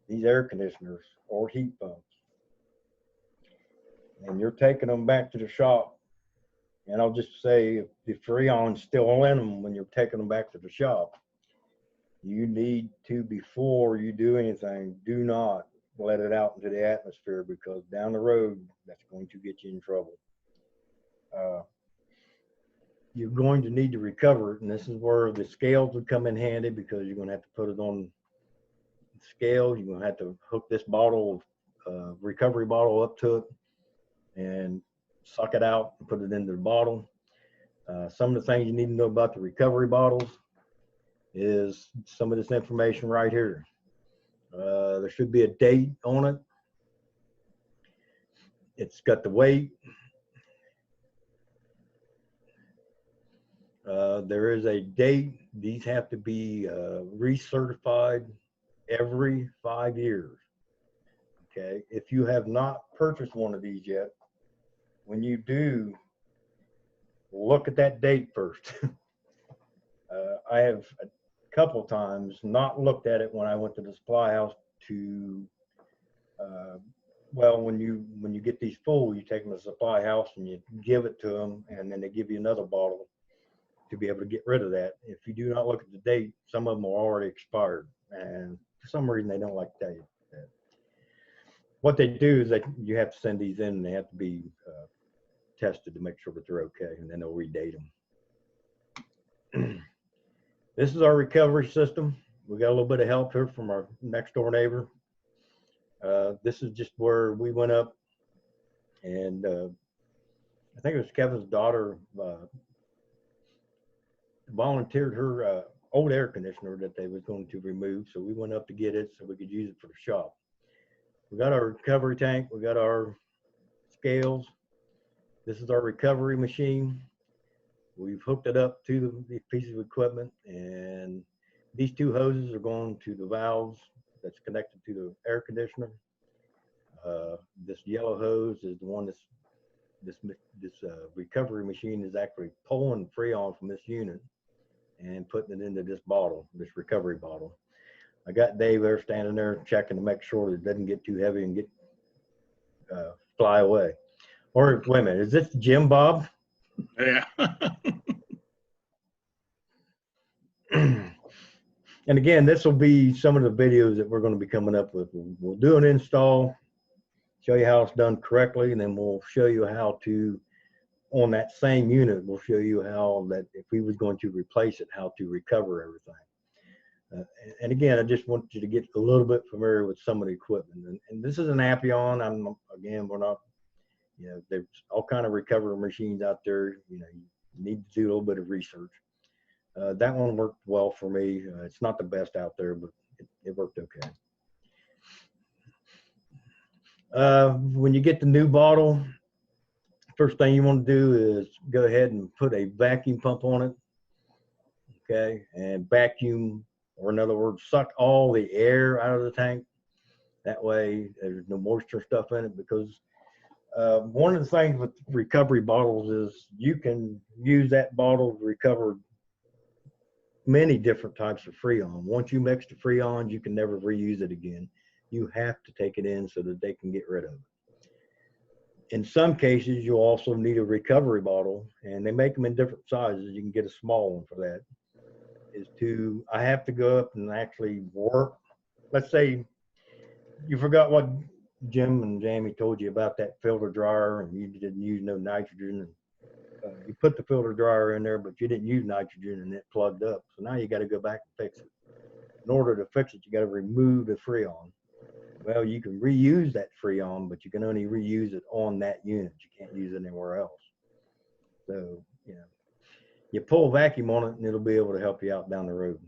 these air conditioners or heat pumps, and you're taking them back to the shop, and I'll just say if the Freon's still in them when you're taking them back to the shop, you need to, before you do anything, do not let it out into the atmosphere, because down the road, that's going to get you in trouble. You're going to need to recover it, and this is where the scales would come in handy, because you're going to have to put it on the scale. You're going to have to hook this bottle, recovery bottle, up to it and suck it out and put it into the bottle. Some of the things you need to know about the recovery bottles is some of this information right here. There should be a date on it. It's got the weight. There is a date. These have to be recertified every 5 years. Okay, if you have not purchased one of these yet, when you do, look at that date first. I have a couple times not looked at it when I went to the supply house to, well, when you get these full, you take them to the supply house and you give it to them, and then they give you another bottle to be able to get rid of that. If you do not look at the date, some of them are already expired, and for some reason they don't like to tell you that. What they do is that you have to send these in, and they have to be tested to make sure that they're okay, and then they'll redate them. This is our recovery system. We got a little bit of help here from our next door neighbor. This is just where we went up, and I think it was Kevin's daughter volunteered her old air conditioner that they was going to remove, so we went up to get it so we could use it for the shop. We got our recovery tank, we got our scales. This is our recovery machine. We've hooked it up to the piece of equipment, and these two hoses are going to the valves that's connected to the air conditioner. This yellow hose is the one that's this recovery machine is actually pulling Freon from this unit and putting it into this bottle, this recovery bottle. I got Dave there standing there checking to make sure that it doesn't get too heavy and get fly away. Or wait a minute, is this Jim Bob? Yeah. And again, this will be some of the videos that we're going to be coming up with. We'll do an install, show you how it's done correctly, and then we'll show you how to, on that same unit, we'll show you how that if we was going to replace it, how to recover everything. And again, I just want you to get a little bit familiar with some of the equipment. And this is an Appion. Again, we're not, you know, there's all kind of recovery machines out there. You know, you need to do a little bit of research. That one worked well for me. It's not the best out there, but it worked okay. When you get the new bottle, first thing you want to do is go ahead and put a vacuum pump on it, okay, and vacuum, or in other words, suck all the air out of the tank. That way there's no moisture stuff in it, because one of the things with recovery bottles is you can use that bottle to recover many different types of Freon. Once you mix the Freon, you can never reuse it again. You have to take it in so that they can get rid of it. In some cases, you'll also need a recovery bottle, and they make them in different sizes. You can get a small one for that. I have to go up and actually work. Let's say you forgot what Jim and Jamie told you about that filter dryer, and you didn't use no nitrogen. And you put the filter dryer in there, but you didn't use nitrogen, and it plugged up. So now you got to go back and fix it. In order to fix it, you got to remove the Freon. Well, you can reuse that Freon, but you can only reuse it on that unit. You can't use it anywhere else. So, you know, you pull a vacuum on it, and it'll be able to help you out down the road.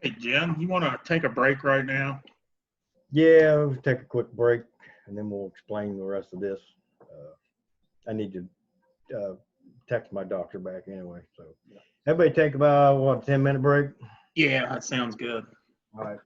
Hey, Jim, you want to take a break right now? Yeah, we'll take a quick break. and then we'll explain the rest of this. I need to text my doctor back anyway. So everybody take about, what, 10-minute break? Yeah, that sounds good. All right.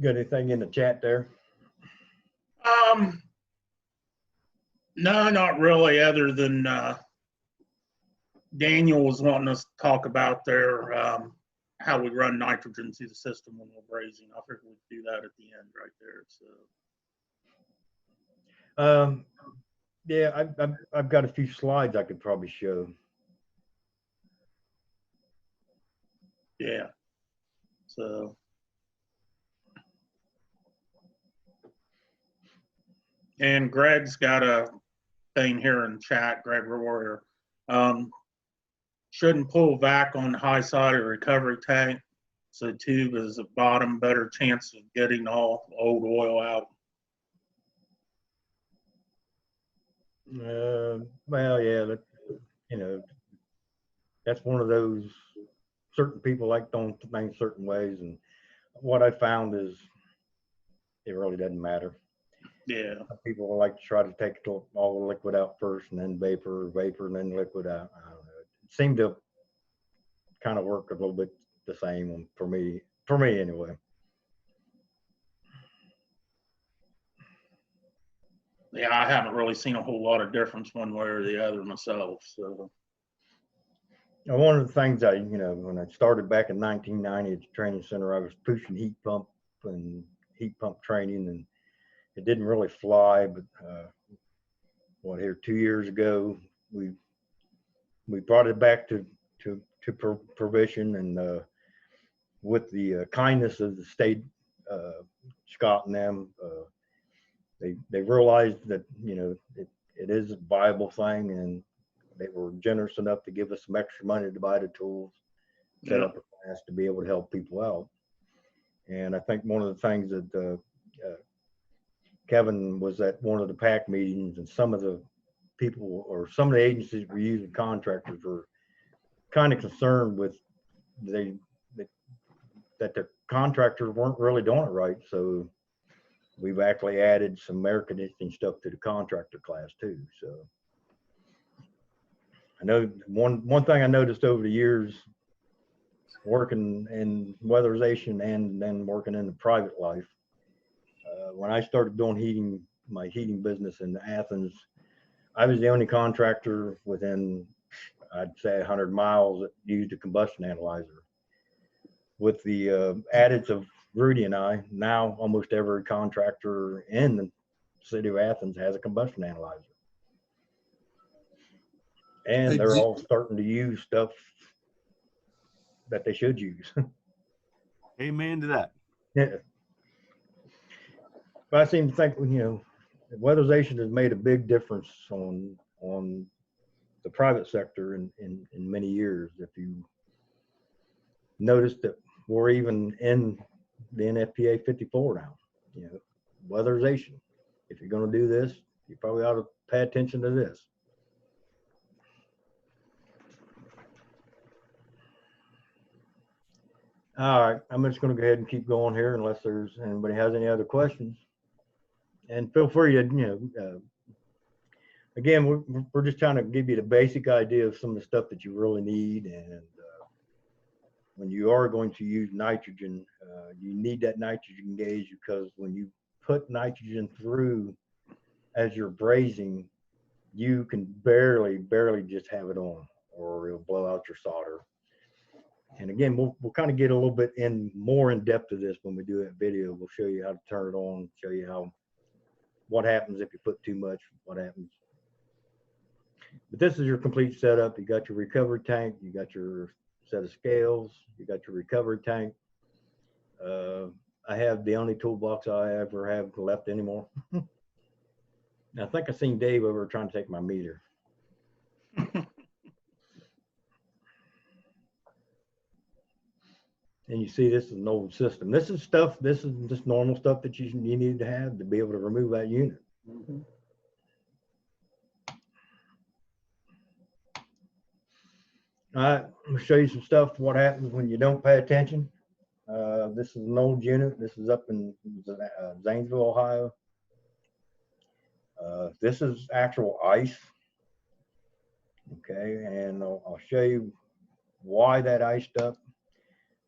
You got anything in the chat there? No, not really, other than Daniel was wanting us to talk about how we run nitrogen through the system when we're grazing. I figured we'd do that at the end right there. So. Yeah, I've got a few slides I could probably show. Yeah. So. And Greg's got a thing here in chat, Greg Warrior. Shouldn't pull back on the high side of the recovery tank. So the tube is the bottom, better chance of getting all old oil out. Well, yeah, you know, that's one of those certain people like doing things certain ways. And what I found is it really doesn't matter. Yeah. Some people like to try to take all the liquid out first and then vapor, and then liquid out. I don't know. It seemed to kind of work a little bit the same for me anyway. Yeah, I haven't really seen a whole lot of difference one way or the other myself. So. Now, one of the things when I started back in 1990 at the training center, I was pushing heat pump training, and it didn't really fly. But 2 years ago, we brought it back to provision, and with the kindness of the state, Scott and them, they realized that it is a viable thing, and they were generous enough to give us some extra money to buy the tools, set up a class to be able to help people out. And I think one of the things that Kevin was at one of the PAC meetings, and some of the people or some of the agencies were using contractors were kind of concerned with that the contractors weren't really doing it right. So we've actually added some air conditioning stuff to the contractor class too. So I know one thing I noticed over the years working in weatherization and then working in the private life, when I started doing my heating business in Athens, I was the only contractor within, I'd say, 100 miles that used a combustion analyzer. With the adage of Rudy and I, now almost every contractor in the city of Athens has a combustion analyzer. And they're all starting to use stuff that they should use. Amen to that. Yeah. But I seem to think, weatherization has made a big difference on the private sector in many years. If you notice that we're even in the NFPA 54 now, weatherization. If you're going to do this, you probably ought to pay attention to this. All right, I'm just going to go ahead and keep going here unless anybody has any other questions. And feel free to, again, we're just trying to give you the basic idea of some of the stuff that you really need. And when you are going to use nitrogen, you need that nitrogen gauge, because when you put nitrogen through as you're brazing, you can barely just have it on, or it'll blow out your solder. And again, we'll kind of get a little bit more in depth of this when we do that video. We'll show you how to turn it on, show you what happens if you put too much, what happens. But this is your complete setup. You got your recovery tank, you got your set of scales, you got your recovery tank. I have the only toolbox I ever have left anymore. I think I seen Dave over trying to take my meter. And you see, this is an old system. This is just normal stuff that you need to have to be able to remove that unit. Mm-hmm. All right, I'm gonna show you some stuff, what happens when you don't pay attention. This is an old unit. This is up in Zanesville, Ohio. This is actual ice. Okay, and I'll show you why that iced up.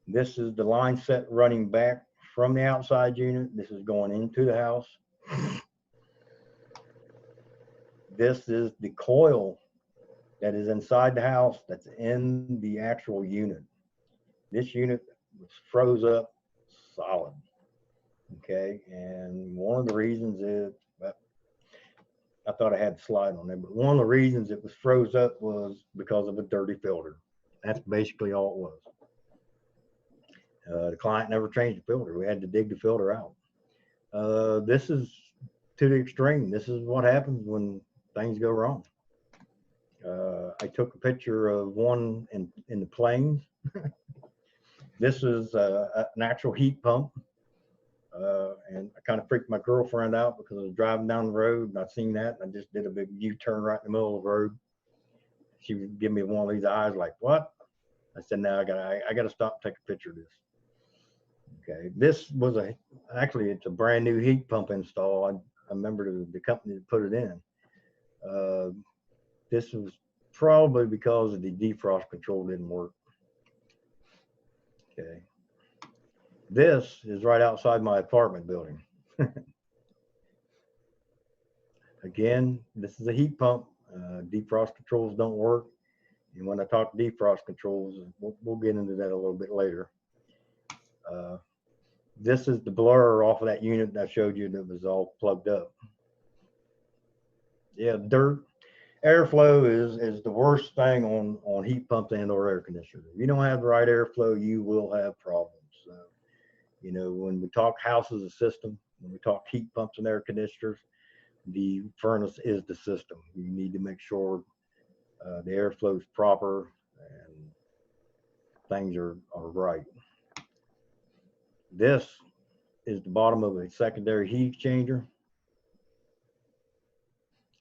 This is the line set running back from the outside unit. This is going into the house. This is the coil that is inside the house that's in the actual unit. This unit was froze up solid. Okay, and one of the reasons is, I thought I had the slide on there, but one of the reasons it was froze up was because of a dirty filter. That's basically all it was. The client never changed the filter. We had to dig the filter out. This is to the extreme. This is what happens when things go wrong. I took a picture of one in the plains. This is an actual heat pump. And I kind of freaked my girlfriend out because I was driving down the road and I seen that. And I just did a big U-turn right in the middle of the road. She would give me one of these eyes like, what? I said, no, I gotta stop and take a picture of this. Okay, this was actually it's a brand new heat pump install. I remember the company that put it in. This was probably because the defrost control didn't work. Okay. This is right outside my apartment building. Again, this is a heat pump. Defrost controls don't work. And when I talk defrost controls, we'll get into that a little bit later. This is the blur off of that unit that I showed you that was all plugged up. Yeah, dirt. Airflow is the worst thing on heat pumps and or air conditioners. If you don't have the right airflow, you will have problems. So, you know, when we talk house as a system, when we talk heat pumps and air conditioners, the furnace is the system. You need to make sure the airflow is proper and things are right. This is the bottom of a secondary heat exchanger.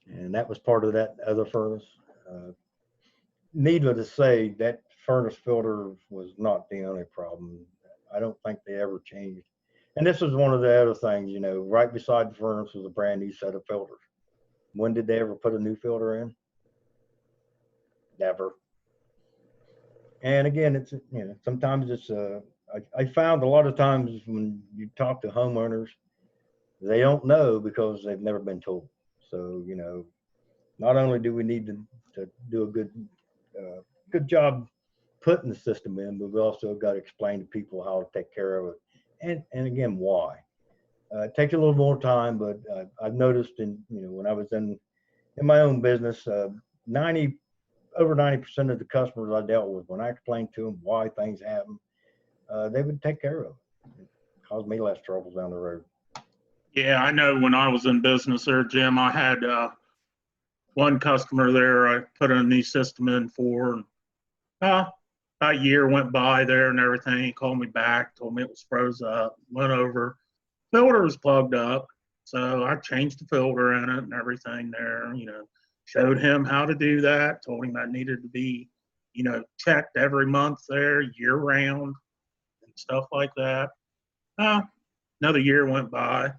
And that was part of that other furnace. Needless to say, that furnace filter was not the only problem. I don't think they ever changed. And this was one of the other things, you know, right beside the furnace was a brand new set of filters. When did they ever put a new filter in? Never. And again, it's, you know, sometimes it's, I found a lot of times when you talk to homeowners, they don't know because they've never been told. So, you know, not only do we need to do a good job putting the system in, but we also got to explain to people how to take care of it. And again, why. It takes a little more time, but I've noticed when I was in my own business, over 90% of the customers I dealt with, when I explained to them why things happen, they would take care of it. It caused me less troubles down the road. Yeah, I know when I was in business there, Jim, I had one customer there I put a new system in for. And, about a year went by there and everything. He called me back, told me it was froze up, went over. Filter was plugged up. So I changed the filter in it and everything there, you know, showed him how to do that, told him that needed to be, you know, checked every month there, year round and stuff like that. Another year went by.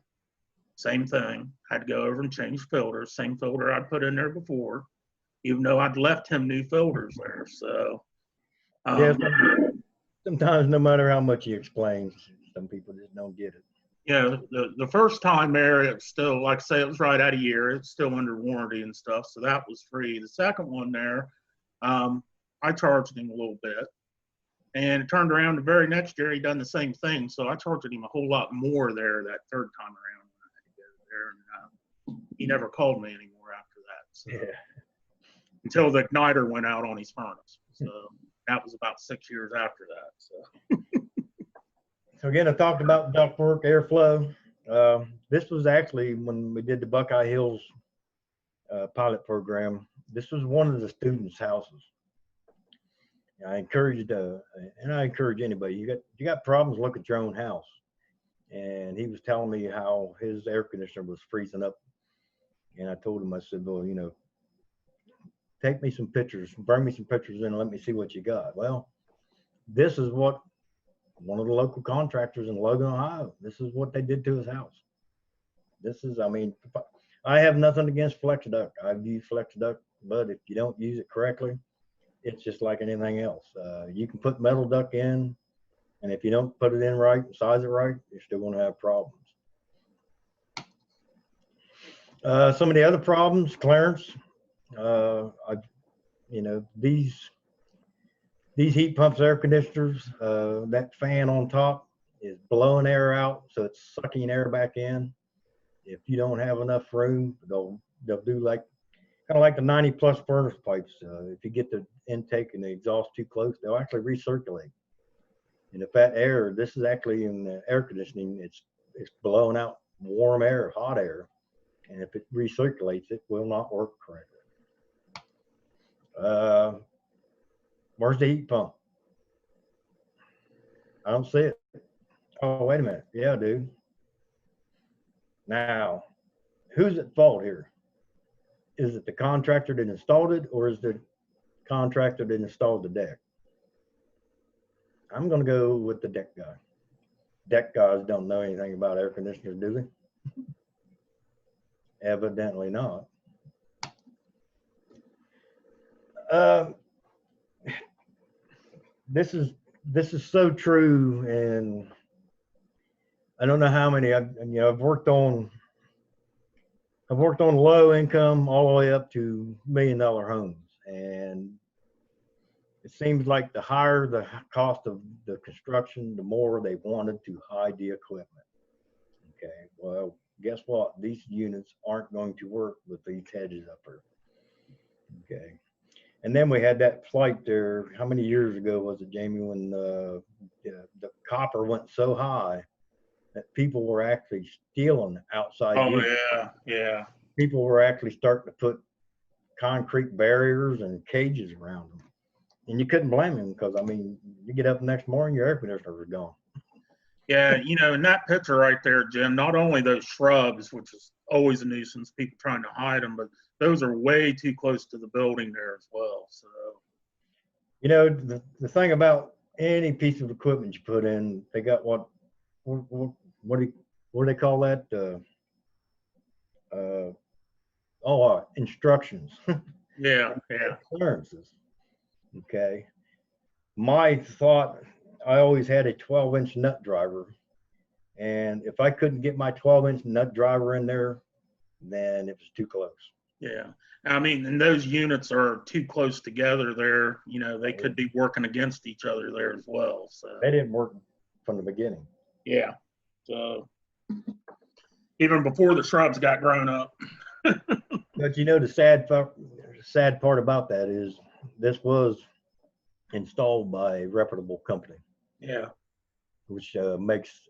Same thing. Had to go over and change filters. Same filter I'd put in there before, even though I'd left him new filters there. So, yeah, sometimes no matter how much you explain, some people just don't get it. Yeah, the first time there, it's still, like I say, it was right at a year. It's still under warranty and stuff, so that was free. The second one there, I charged him a little bit. And it turned around the very next year, he done the same thing. So I charged him a whole lot more there that third time around when I had to go there. And he never called me anymore after that. So, yeah. Until the igniter went out on his furnace. So that was about 6 years after that. So. So again, I talked about ductwork, airflow. This was actually when we did the Buckeye Hills pilot program. This was one of the students' houses. I encourage anybody, you got problems, look at your own house. And he was telling me how his air conditioner was freezing up. And I told him, I said, well, you know, take me some pictures, bring me some pictures in and let me see what you got. Well, this is what one of the local contractors in Logan, Ohio, this is what they did to his house. This is, I mean, I have nothing against flex duct. I've used flex duct, but if you don't use it correctly, it's just like anything else. You can put metal duct in And if you don't put it in right, size it right, you're still going to have problems. Some of the other problems, clearance. You know, these heat pumps, air conditioners, that fan on top is blowing air out, so it's sucking air back in. If you don't have enough room, they'll do like kind of like the 90+ furnace pipes. If you get the intake and the exhaust too close, they'll actually recirculate. And if that air, this is actually in the air conditioning, it's blowing out warm air, hot air, and if it recirculates, it will not work correctly. Where's the heat pump? I don't see it. Oh, wait a minute. Yeah, dude. Now, who's at fault here? Is it the contractor that installed it, or is the contractor that installed the deck? I'm going to go with the deck guy. Deck guys don't know anything about air conditioners, do they? Evidently not. This is so true, and I don't know how many. I've worked on low income all the way up to $1 million homes, and it seems like the higher the cost of the construction, the more they wanted to hide the equipment. Okay, well, guess what? These units aren't going to work with these hedges up there. Okay, and then we had that flight there. How many years ago was it, Jamie, when the copper went so high that people were actually stealing outside units? Yeah. People were actually starting to put concrete barriers and cages around them. And you couldn't blame them, because, I mean, you get up the next morning, your air conditioners are gone. Yeah, you know, in that picture right there, Jim, not only those shrubs, which is always a nuisance, people trying to hide them, but those are way too close to the building there as well. So, you know, the thing about any piece of equipment you put in, they got what do they call that? Instructions. yeah. Clearances. Okay. My thought, I always had a 12-inch nut driver, and if I couldn't get my 12-inch nut driver in there, then it was too close. Yeah. I mean, and those units are too close together there. You know, they could be working against each other there as well. So they didn't work from the beginning. Yeah. So even before the shrubs got grown up. But you know, the sad part about that is this was installed by a reputable company. Yeah. Which makes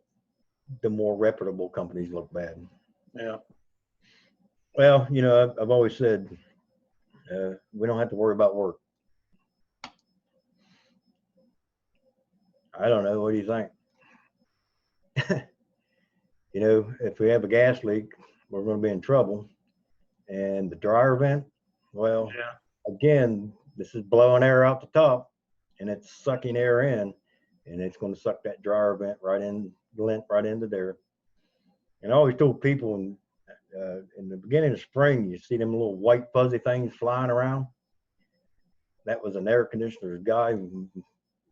the more reputable companies look bad. Yeah. Well, you know, I've always said we don't have to worry about work. I don't know. What do you think? You know, if we have a gas leak, we're going to be in trouble. And the dryer vent, well, again, this is blowing air out the top, and it's sucking air in, and it's going to suck that dryer vent right into there. And I always told people in the beginning of spring, you see them little white fuzzy things flying around. That was an air conditioner guy,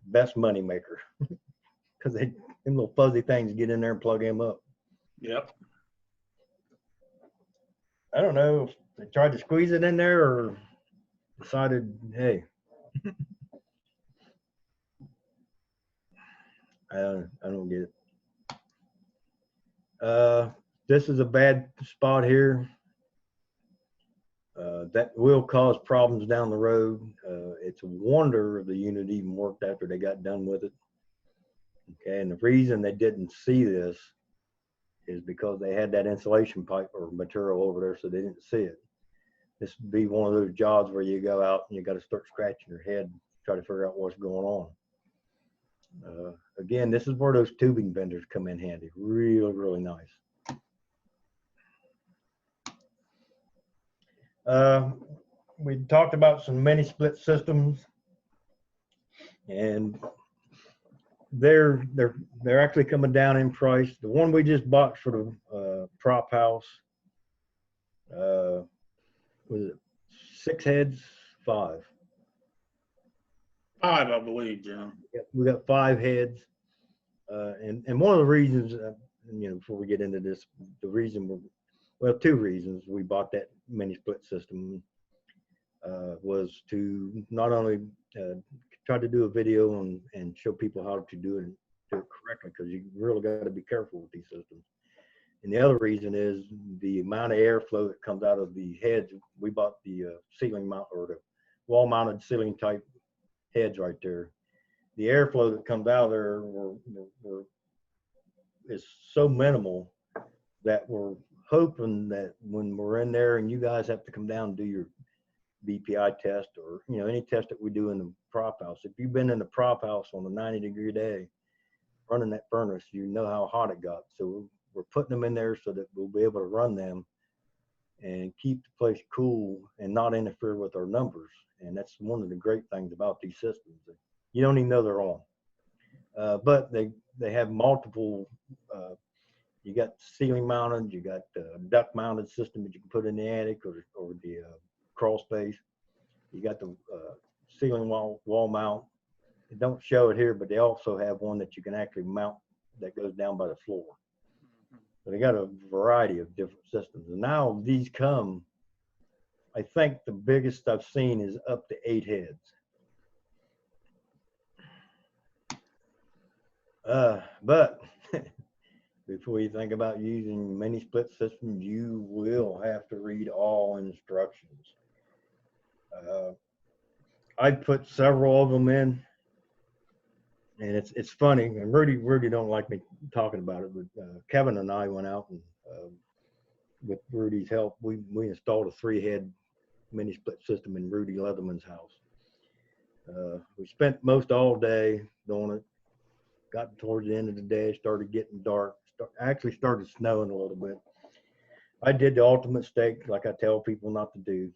best money maker, because them little fuzzy things get in there and plug him up. Yep. I don't know if they tried to squeeze it in there or decided, hey, I don't get it. This is a bad spot here. That will cause problems down the road. It's a wonder the unit even worked after they got done with it. Okay, and the reason they didn't see this is because they had that insulation pipe or material over there, so they didn't see it. This would be one of those jobs where you go out and you got to start scratching your head, try to figure out what's going on. Again, this is where those tubing benders come in handy. Really, really nice. We talked about some mini split systems, and they're actually coming down in price. The one we just bought for the prop house was it 6 heads? 5, I believe, Jim. we got 5 heads. And one of the reasons, before we get into this, the reason two reasons we bought that mini split system was to not only try to do a video and show people how to do it correctly, because you really got to be careful with these systems. And the other reason is the amount of airflow that comes out of the heads. We bought the ceiling mount or the wall mounted ceiling type heads right there. The airflow that comes out of there is so minimal that we're hoping that when we're in there and you guys have to come down and do your BPI test or any test that we do in the prop house. If you've been in the prop house on a 90-degree day running that furnace, you know how hot it got. So we're putting them in there so that we'll be able to run them and keep the place cool and not interfere with our numbers. And that's one of the great things about these systems. You don't even know they're on. But they have multiple, you got ceiling mounted, you got duct mounted system that you can put in the attic or the crawl space. You got the ceiling wall mount. They don't show it here, but they also have one that you can actually mount that goes down by the floor. So they got a variety of different systems. And now these come, I think the biggest I've seen is up to 8 heads. But before you think about using mini split systems, you will have to read all instructions. I put several of them in, and it's funny. And Rudy don't like me talking about it, but Kevin and I went out and with Rudy's help, we installed a 3-head mini split system in Rudy Leatherman's house. We spent most all day doing it. Got towards the end of the day, started getting dark. Actually started snowing a little bit. I did the ultimate mistake, like I tell people not to do.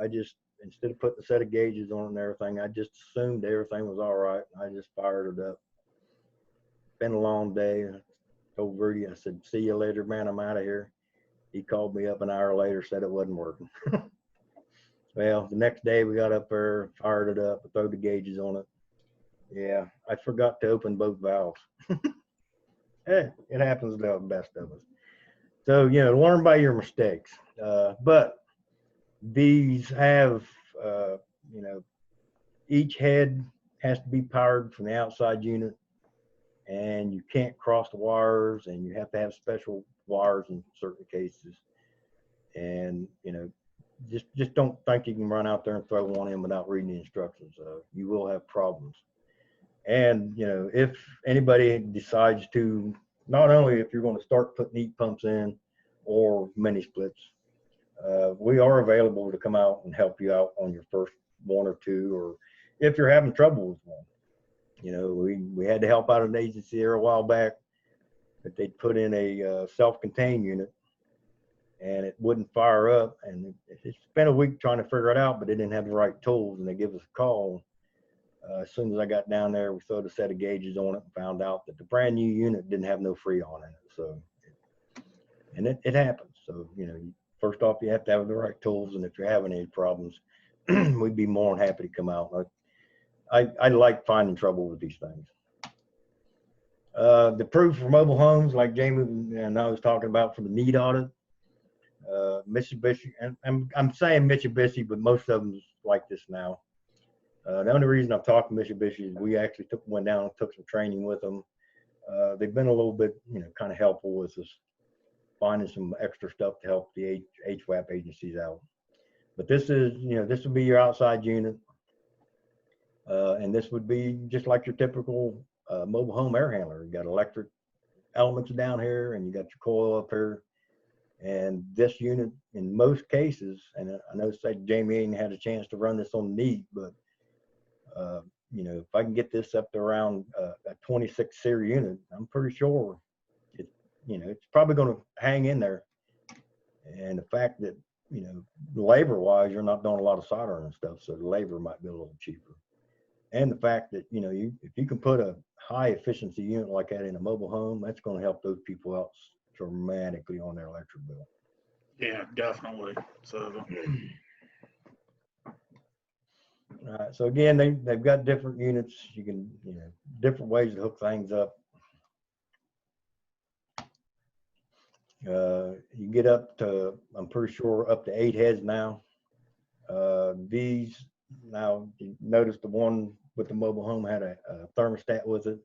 I just, instead of putting a set of gauges on and everything, I just assumed everything was all right. I just fired it up. Been a long day. I told Rudy, I said, see you later, man. I'm out of here. He called me up an hour later, said it wasn't working. Well, the next day we got up there, fired it up, threw the gauges on it. Yeah, I forgot to open both valves. Hey, it happens to the best of us. So, learn by your mistakes. But these have, each head has to be powered from the outside unit, and you can't cross the wires, and you have to have special wires in certain cases. And, just don't think you can run out there and throw one in without reading the instructions. You will have problems. And, if anybody decides to, not only if you're going to start putting heat pumps in or mini splits, we are available to come out and help you out on your first one or two, or if you're having trouble with one. We had to help out an agency here a while back that they'd put in a self-contained unit and it wouldn't fire up. And it spent a week trying to figure it out, but they didn't have the right tools, and they give us a call. As soon as I got down there, we threw a set of gauges on it and found out that the brand new unit didn't have no Freon in it. So, and it happens. So, first off, you have to have the right tools. And if you're having any problems, we'd be more than happy to come out. I like finding trouble with these things. The proof for mobile homes, like Jamie and I was talking about for the need audit, Mitsubishi, and I'm saying Mitsubishi, but most of them like this now. The only reason I'm talking Mitsubishi is we actually went down and took some training with them. They've been a little bit, kind of helpful with us, finding some extra stuff to help the HWAP agencies out. But this is, this would be your outside unit. And this would be just like your typical mobile home air handler. You got electric elements down here, and you got your coil up here. And this unit, in most cases, and I know Jamie ain't had a chance to run this on the need, but if I can get this up to around a 26 SEER unit, I'm pretty sure it's probably going to hang in there. And the fact that, labor wise, you're not doing a lot of soldering and stuff, so the labor might be a little cheaper. And the fact that, if you can put a high efficiency unit like that in a mobile home, that's going to help those people out dramatically on their electric bill. Yeah, definitely. So. So again, they've got different units. You can, different ways to hook things up. You get up to, I'm pretty sure, up to 8 heads now. These, now you notice the one with the mobile home had a thermostat with it.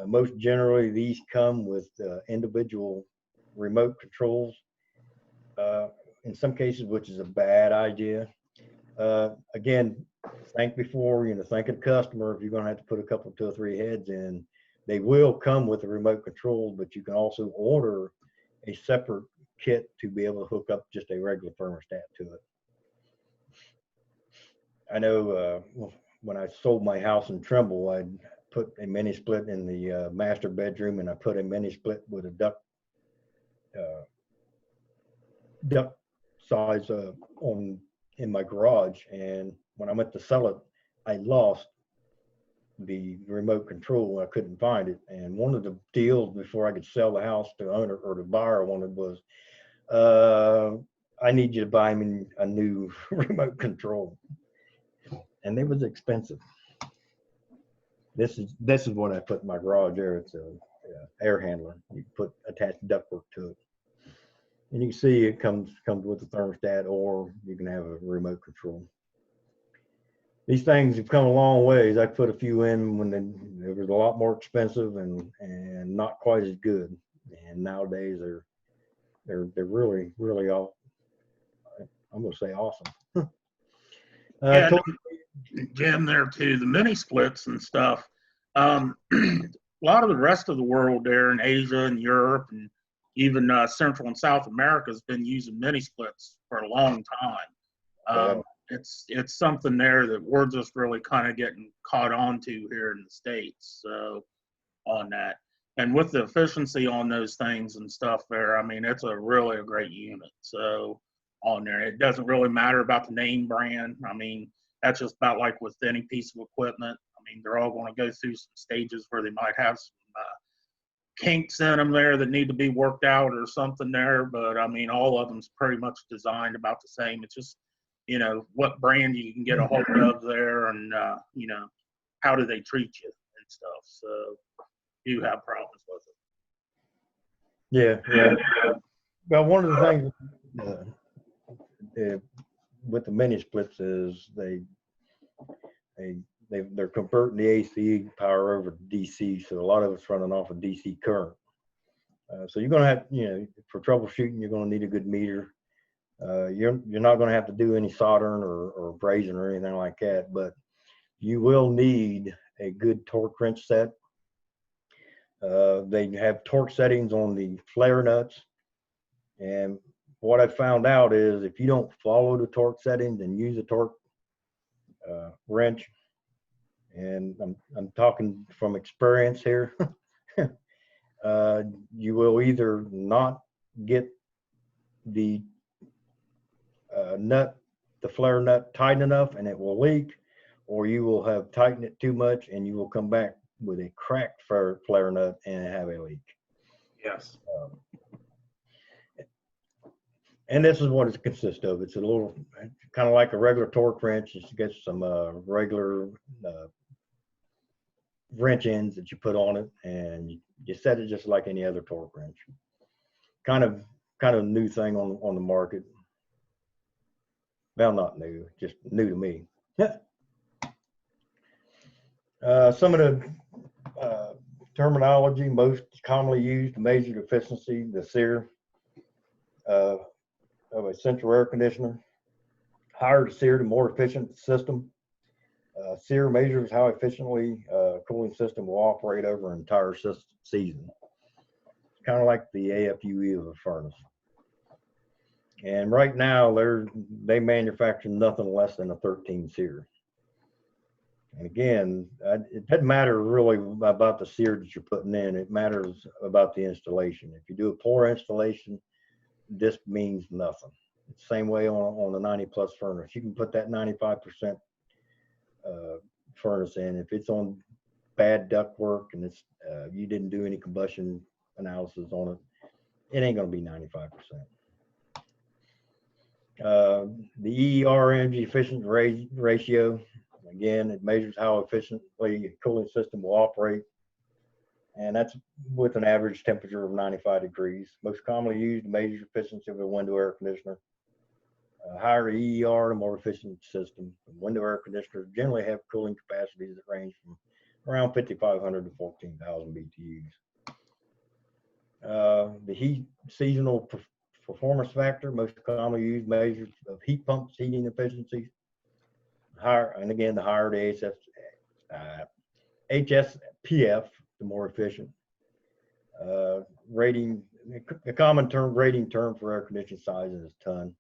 Most generally, these come with individual remote controls. In some cases, which is a bad idea. Again, think before, think of the customer. If you're going to have to put a couple, 2 or 3 heads in, they will come with a remote control, but you can also order a separate kit to be able to hook up just a regular thermostat to it. I know when I sold my house in Trimble, I put a mini split in the master bedroom, and I put a mini split with a duct size in my garage. And when I went to sell it, I lost the remote control. I couldn't find it. And one of the deals before I could sell the house to owner or the buyer wanted was, I need you to buy me a new remote control. And it was expensive. This is what I put in my garage there. It's a air handler. You put attached ductwork to it, and you can see it comes with a thermostat, or you can have a remote control. These things have come a long ways. I put a few in when it was a lot more expensive and not quite as good. And nowadays they're really, really all, I'm gonna say awesome. Yeah, Jim, there too, the mini splits and stuff. A lot of the rest of the world there in Asia and Europe and even Central and South America has been using mini splits for a long time. It's something there that we're just really kind of getting caught on to here in the States. So on that, and with the efficiency on those things and stuff there, I mean, it's really a great unit. So on there, it doesn't really matter about the name brand. I mean, that's just about like with any piece of equipment. I mean, they're all going to go through some stages where they might have some kinks in them there that need to be worked out or something there. But I mean, all of them's pretty much designed about the same. It's just, what brand you can get a hold of there, and how do they treat you and stuff. So you have problems with it. Yeah. Well, one of the things with the mini splits is they're converting the AC power over to DC, so a lot of it's running off of DC current. So you're going to have, for troubleshooting, you're going to need a good meter. You're not going to have to do any soldering or brazing or anything like that, but you will need a good torque wrench set. They have torque settings on the flare nuts, and what I found out is if you don't follow the torque settings and use a torque wrench, and I'm talking from experience here, you will either not get the the flare nut tight enough and it will leak, or you will have tightened it too much and you will come back with a cracked flare nut and have a leak. Yes. And this is what it consists of. It's a little kind of like a regular torque wrench. It gets some regular wrench ends that you put on it, and you set it just like any other torque wrench. Kind of a new thing on the market. Well, not new, just new to me. Some of the terminology most commonly used to measure the efficiency, the SEER of a central air conditioner. Higher the SEER, the more efficient the system. SEER measures how efficiently a cooling system will operate over an entire season. It's kind of like the AFUE of a furnace. And right now, they manufacture nothing less than a 13 SEER. And again, it doesn't matter really about the SEER that you're putting in. It matters about the installation. If you do a poor installation, this means nothing. It's the same way on a 90-plus furnace. You can put that 95% furnace in. If it's on bad ductwork and it's you didn't do any combustion analysis on it, it ain't going to be 95%. The EER energy efficiency ratio, again, it measures how efficiently a cooling system will operate and that's with an average temperature of 95 degrees. Most commonly used to measure efficiency of a window air conditioner. Higher EER, the more efficient system. Window air conditioners generally have cooling capacities that range from around 5,500 to 14,000 BTUs. The heat seasonal performance factor, most commonly used measures of heat pumps heating efficiency. Higher, and again, the higher the HSPF, the more efficient. Rating, a common rating term for air conditioning size is ton.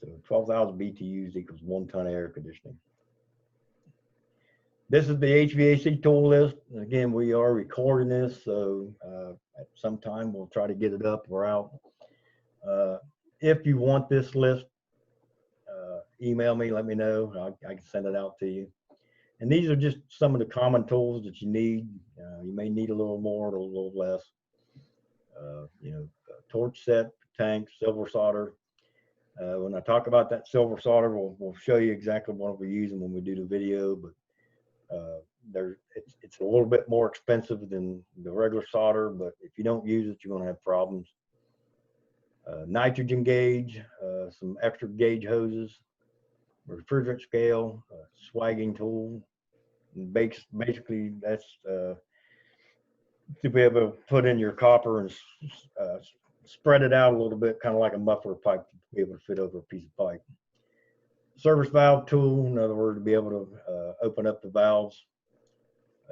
So 12,000 BTUs equals 1 ton of air conditioning. This is the HVAC tool list. Again, we are recording this, so at some time we'll try to get it up or out. If you want this list, email me, let me know. I can send it out to you. And these are just some of the common tools that you need. You may need a little more or a little less. Torch set, tank, silver solder. When I talk about that silver solder, we'll show you exactly what we're using when we do the video, but it's a little bit more expensive than the regular solder, but if you don't use it, you're going to have problems. Nitrogen gauge, some extra gauge hoses, refrigerant scale, swagging tool, and basically that's to be able to put in your copper and spread it out a little bit, kind of like a muffler pipe to be able to fit over a piece of pipe. Service valve tool, in other words, to be able to open up the valves.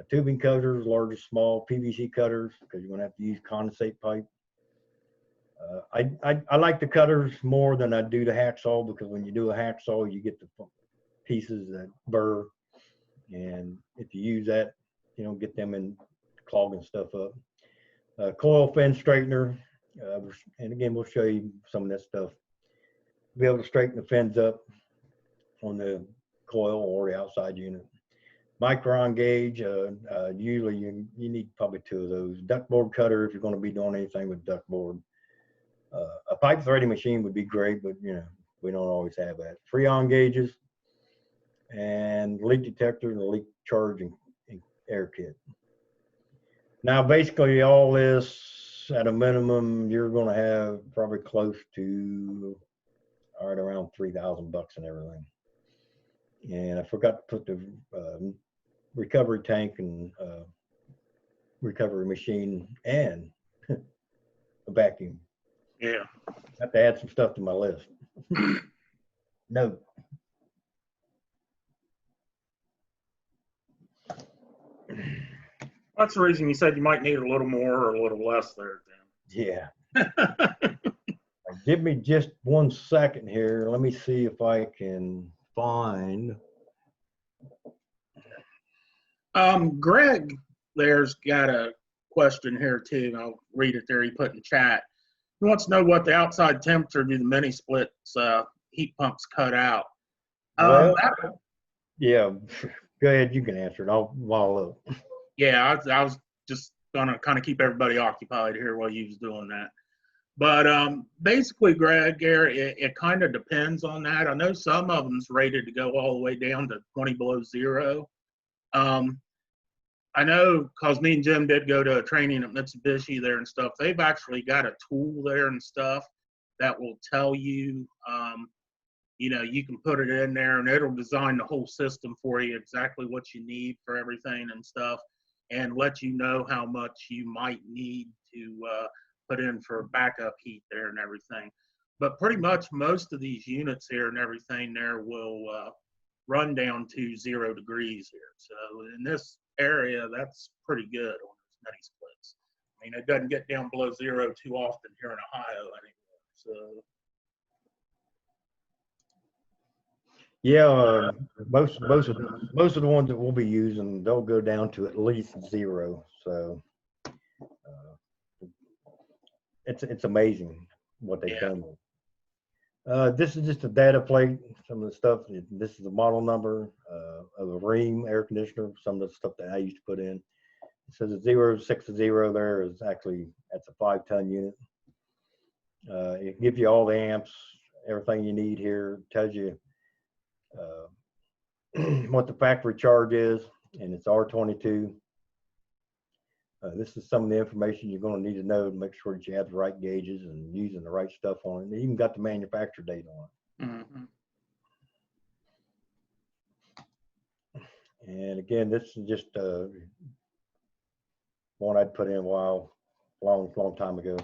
Tubing cutters, large or small, PVC cutters, because you're going to have to use condensate pipe. I like the cutters more than I do the hacksaw, because when you do a hacksaw, you get the pieces that burr, and if you use that, you don't get them in clogging stuff up. Coil fin straightener, and again, we'll show you some of that stuff. Be able to straighten the fins up on the coil or the outside unit. Micron gauge, usually you need probably 2 of those. Ductboard cutter if you're going to be doing anything with ductboard. A pipe threading machine would be great, but we don't always have that. Freon gauges and leak detector and a leak charge and air kit. Now, basically all this at a minimum, you're going to have probably close to around $3,000 and everything. And I forgot to put the recovery tank and recovery machine and a vacuum. Yeah. I have to add some stuff to my list. No. That's the reason you said you might need a little more or a little less there, Yeah. Give me just 1 second here. Let me see if I can find. Greg there's got a question here too. I'll read it there. He put in chat. He wants to know what the outside temperature do the mini splits heat pumps cut out. Well, yeah, go ahead. You can answer it. I'll up. Yeah, I was just gonna kind of keep everybody occupied here while you was doing that. But basically, Greg, it kind of depends on that. I know some of them's rated to go all the way down to 20 below zero. I know because me and Jim did go to a training at Mitsubishi there and stuff. They've actually got a tool there and stuff that will tell you, you can put it in there and it'll design the whole system for you, exactly what you need for everything and stuff, and let you know how much you might need to put in for backup heat there and everything. But pretty much most of these units here and everything there will run down to 0 degrees here. So in this area, that's pretty good on those mini splits. I mean, it doesn't get down below 0 too often here in Ohio anymore. So yeah, most of the ones that we'll be using, they'll go down to at least 0. So it's amazing what they've done. This is just a data plate. Some of the stuff. This is the model number of a Ream air conditioner. Some of the stuff that I used to put in. It says a 060 there is actually, that's a 5-ton unit. It gives you all the amps, everything you need here. Tells you what the factory charge is, and it's R22. This is some of the information you're going to need to know to make sure that you have the right gauges and using the right stuff on it. They even got the manufacturer date on it. Mm-hmm. And again, this is just one I'd put in a long time ago.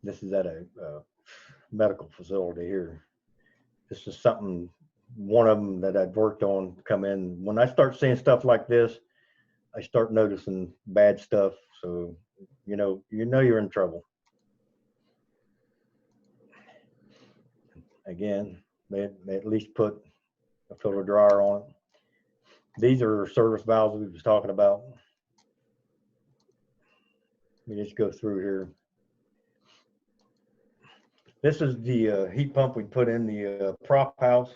This is at a medical facility here. This is something, one of them that I'd worked on come in. When I start seeing stuff like this, I start noticing bad stuff. So, you know you're in trouble. Again, they at least put a filter dryer on it. These are service valves we was talking about. Let me just go through here. This is the heat pump we put in the prop house.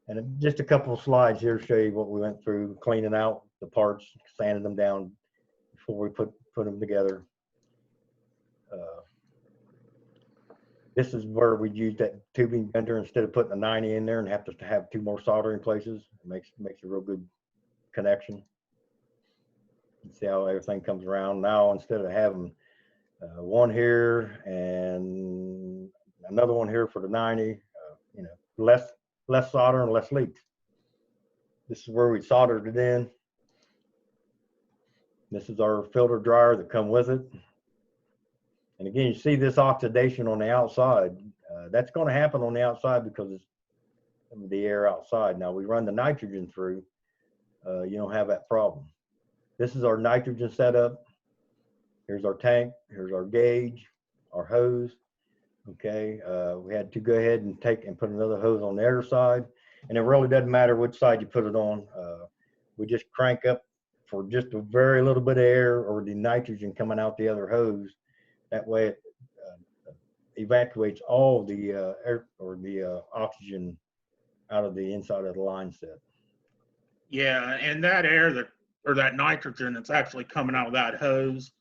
And just a couple of slides here show you what we went through, cleaning out the parts, sanding them down before we put them together. This is where we use that tubing bender instead of putting a 90 in there and have to have 2 more soldering places. It makes a real good connection. You see how everything comes around. Now, instead of having one here and another one here for the 90, less solder and less leaks. This is where we soldered it in. This is our filter dryer that come with it. And again, you see this oxidation on the outside. That's going to happen on the outside because it's the air outside. Now we run the nitrogen through, you don't have that problem. This is our nitrogen setup. Here's our tank, here's our gauge, our hose. Okay, we had to go ahead and put another hose on the other side. And it really doesn't matter which side you put it on. We just crank up for just a very little bit of air or the nitrogen coming out the other hose. That way it evacuates all the air or the oxygen out of the inside of the line set. Yeah, and that air that nitrogen that's actually coming out of that hose,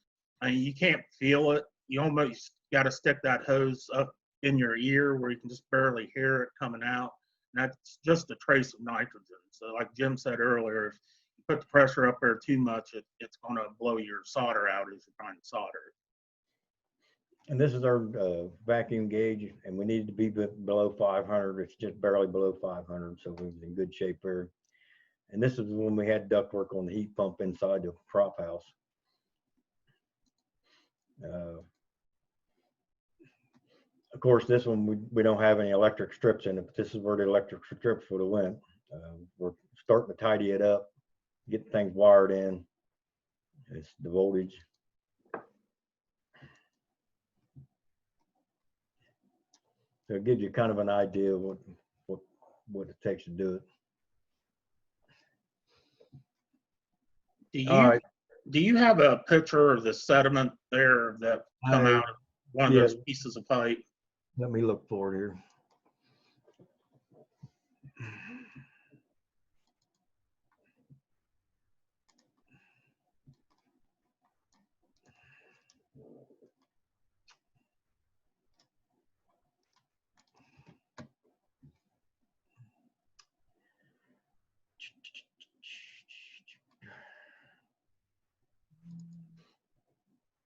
I mean, you can't feel it. You almost got to stick that hose up in your ear where you can just barely hear it coming out. And that's just a trace of nitrogen. So like Jim said earlier, if you put the pressure up there too much, it's going to blow your solder out as you're trying to solder it. And this is our vacuum gauge, and we needed to be below 500. It's just barely below 500, so we was in good shape there. And this is when we had ductwork on the heat pump inside the prop house. Of course, this one, we don't have any electric strips in it, but this is where the electric strips would have went. We're starting to tidy it up, get things wired in. It's the voltage. So it gives you kind of an idea of what it takes to do it. Do you have a picture of the sediment there that come out of one of those pieces of pipe? Let me look for it here.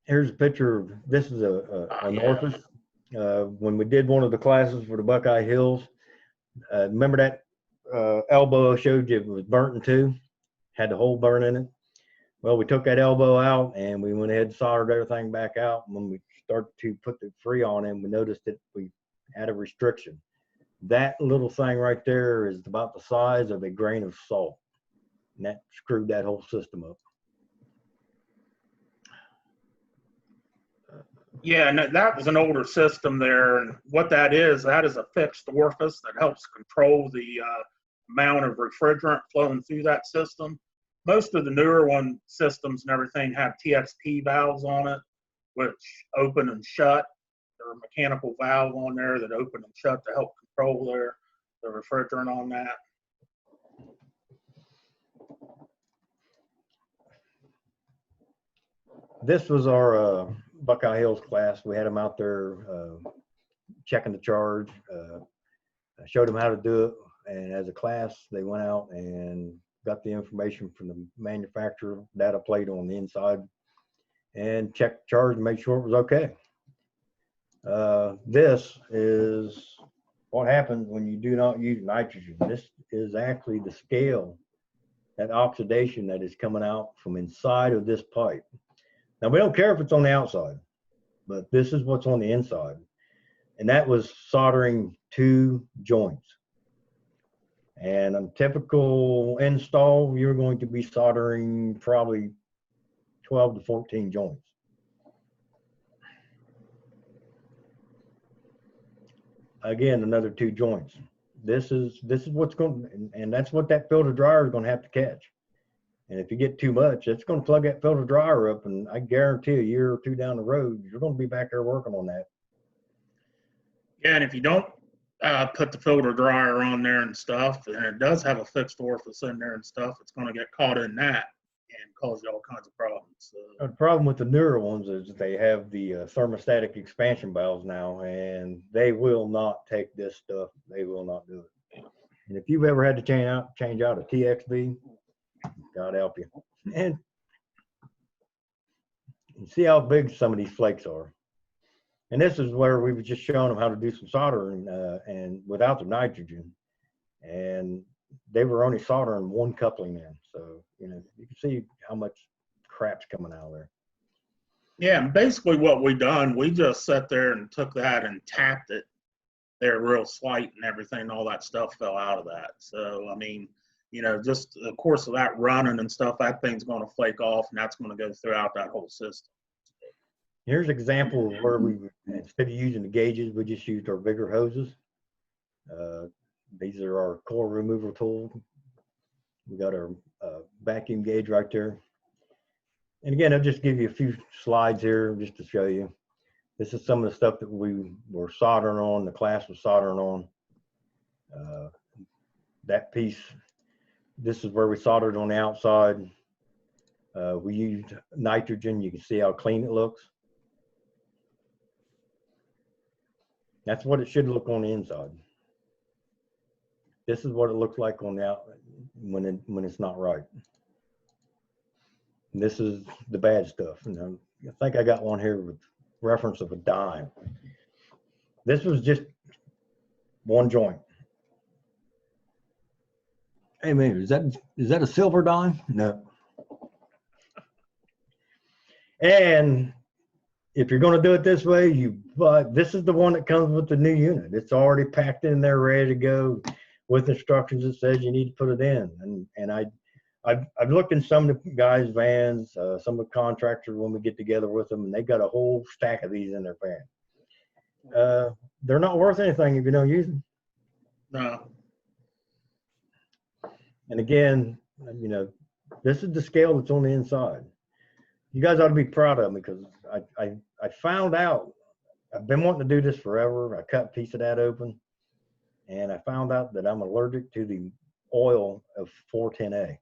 Here's a picture of, this is an orifice. When we did one of the classes for the Buckeye Hills, remember that elbow I showed you was burnt in two, had the hole burn in it? Well, we took that elbow out and we went ahead and soldered everything back out. And when we started to put the Freon in, we noticed that we had a restriction. That little thing right there is about the size of a grain of salt. And that screwed that whole system up. Yeah, and that was an older system there. And what that is a fixed orifice that helps control the amount of refrigerant flowing through that system. Most of the newer systems and everything have TXP valves on it, which open and shut. There's a mechanical valve on there that open and shut to help control the refrigerant on that. This was our Buckeye Hills class. We had them out there checking the charge. I showed them how to do it, and as a class, they went out and got the information from the manufacturer, data plate on the inside, and checked the charge and made sure it was okay. This is what happens when you do not use nitrogen. This is actually the scale, that oxidation that is coming out from inside of this pipe. Now, we don't care if it's on the outside, but this is what's on the inside. And that was soldering 2 joints. And on typical install, you're going to be soldering probably 12 to 14 joints. Again, another 2 joints. This is what's going, and that's what that filter dryer is going to have to catch. And if you get too much, it's going to plug that filter dryer up, and I guarantee a year or 2 down the road, you're going to be back there working on that. Yeah, and if you don't put the filter dryer on there and stuff, and it does have a fixed orifice in there and stuff, it's going to get caught in that and cause you all kinds of problems. So. The problem with the newer ones is they have the thermostatic expansion valves now, and they will not take this stuff. They will not do it. And if you've ever had to change out a TXV, God help you. And you see how big some of these flakes are. And this is where we were just showing them how to do some soldering and without the nitrogen. And they were only soldering 1 coupling in. So, you know, you can see how much crap's coming out of there. Yeah, and basically what we done, we just sat there and took that and tapped it there real slight, and everything, all that stuff fell out of that. So, I mean, you know, just the course of that running and stuff, that thing's going to flake off, and that's going to go throughout that whole system. Here's an example of where we, instead of using the gauges, we just used our bigger hoses. These are our core removal tools. We got our vacuum gauge right there. And again, I'll just give you a few slides here just to show you. This is some of the stuff that we were soldering on, the class was soldering on. That piece, this is where we soldered on the outside. We used nitrogen. You can see how clean it looks. That's what it should look on the inside. This is what it looks like on the out when it's not right. And this is the bad stuff. And I think I got one here with reference of a dime. This was just 1 joint. Hey man, is that a silver dime? No. And if you're going to do it this way, but this is the one that comes with the new unit. It's already packed in there, ready to go, with instructions that says you need to put it in. And I've looked in some of the guys' vans, some of the contractors when we get together with them, and they got a whole stack of these in their van. They're not worth anything if you don't use them. No. And again, you know, this is the scale that's on the inside. You guys ought to be proud of me, because I found out, I've been wanting to do this forever. I cut a piece of that open, and I found out that I'm allergic to the oil of 410A.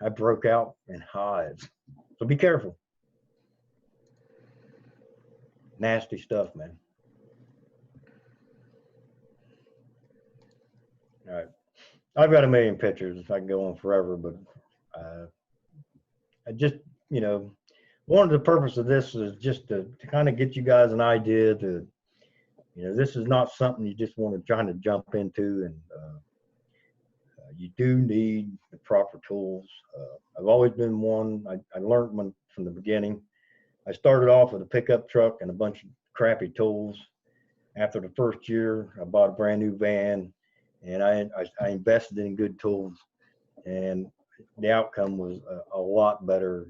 I broke out in hives. So be careful. Nasty stuff, man. All right. I've got a million pictures. I can go on forever, but I just, you know, one of the purpose of this is just to kind of get you guys an idea to, you know, this is not something you just want to try to jump into, and you do need the proper tools. I've always been one, I learned from the beginning. I started off with a pickup truck and a bunch of crappy tools. After the first year, I bought a brand new van, and I invested in good tools, and the outcome was a lot better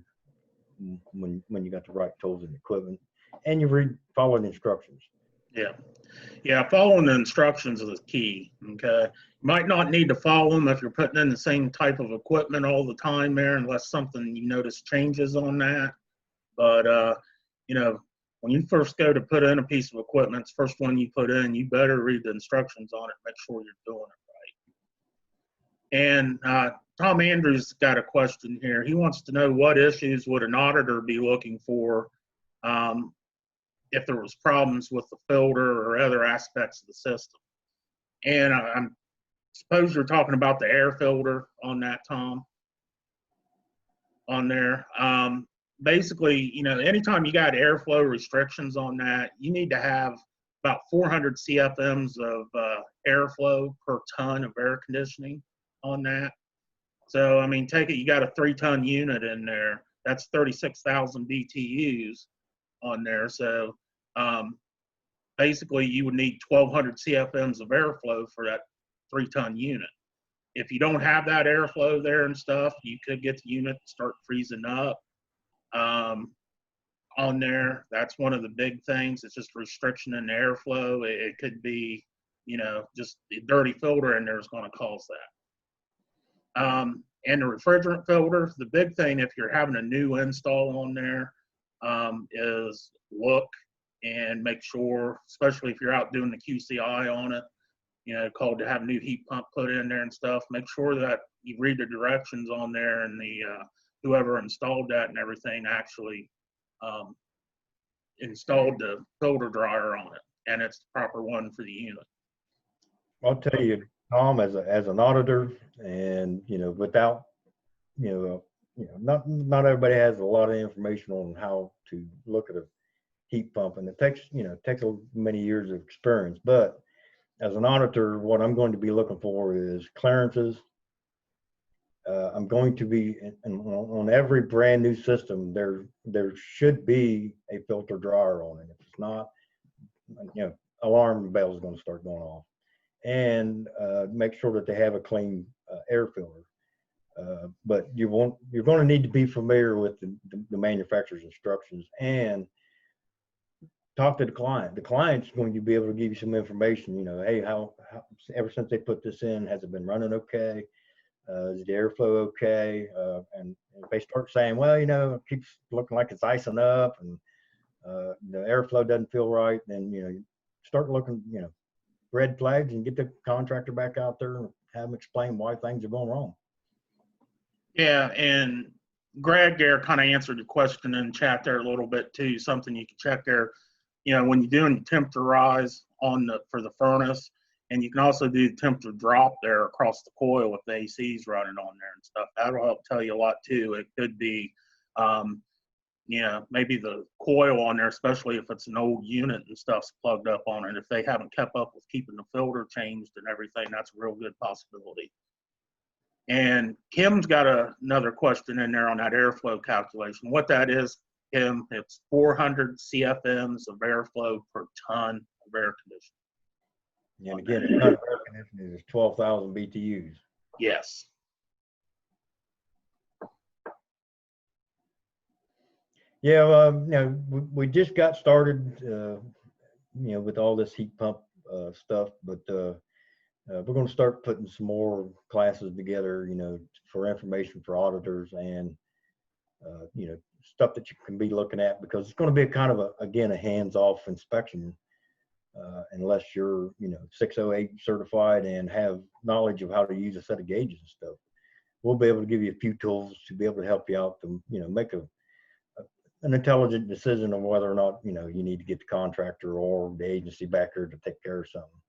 when you got the right tools and equipment, and you follow the instructions. Yeah, following the instructions is key. Okay, you might not need to follow them if you're putting in the same type of equipment all the time there, unless something you notice changes on that. But you know, when you first go to put in a piece of equipment, it's the first one you put in, you better read the instructions on it, make sure you're doing it right. And Tom Andrews got a question here. He wants to know, what issues would an auditor be looking for if there was problems with the filter or other aspects of the system. And I'm suppose you're talking about the air filter on that, Tom, on there. Basically, you know, anytime you got airflow restrictions on that, you need to have about 400 CFMs of airflow per ton of air conditioning on that. So, I mean, take it, you got a 3-ton unit in there. That's 36,000 BTUs on there. So, basically, you would need 1,200 CFMs of airflow for that 3-ton unit. If you don't have that airflow there and stuff, you could get the unit to start freezing up on there. That's one of the big things. It's just restriction in the airflow. It could be, you know, just the dirty filter in there is going to cause that. And the refrigerant filter, the big thing if you're having a new install on there is look and make sure, especially if you're out doing the QCI on it, you know, called to have a new heat pump put in there and stuff, make sure that you read the directions on there and the whoever installed that and everything actually installed the filter dryer on it, and it's the proper one for the unit. I'll tell you, Tom, as an auditor, and you know, without, you know, not everybody has a lot of information on how to look at a heat pump, and it takes many years of experience. But as an auditor, what I'm going to be looking for is clearances. I'm going to be on every brand new system. There should be a filter dryer on it. If it's not, you know, alarm bell is going to start going off. And make sure that they have a clean air filter. But you're going to need to be familiar with the manufacturer's instructions and talk to the client. The client's going to be able to give you some information. You know, hey, how ever since they put this in, has it been running okay? Is the airflow okay? And if they start saying, well, you know, it keeps looking like it's icing up and the airflow doesn't feel right, then, you know, you start looking, you know, red flags and get the contractor back out there and have them explain why things are going wrong. Yeah, and Greg there kind of answered the question in chat there a little bit too. Something you can check there, you know, when you're doing temperature rise for the furnace, and you can also do the temperature drop there across the coil if the AC is running on there and stuff. That'll help tell you a lot too. It could be, you know, maybe the coil on there, especially if it's an old unit and stuff's plugged up on it. If they haven't kept up with keeping the filter changed and everything, that's a real good possibility. And Kim's got another question in there on that airflow calculation. What that is, Kim, it's 400 CFMs of airflow per ton of air conditioning. And again, a ton of air conditioning is 12,000 BTUs. Yes. Yeah, you know, we just got started, you know, with all this heat pump stuff, but we're going to start putting some more classes together, you know, for information for auditors and, you know, stuff that you can be looking at, because it's going to be a kind of again, a hands-off inspection, unless you're, you know, 608 certified and have knowledge of how to use a set of gauges and stuff. We'll be able to give you a few tools to be able to help you out to, you know, make an intelligent decision on whether or not, you know, you need to get the contractor or the agency back here to take care of something.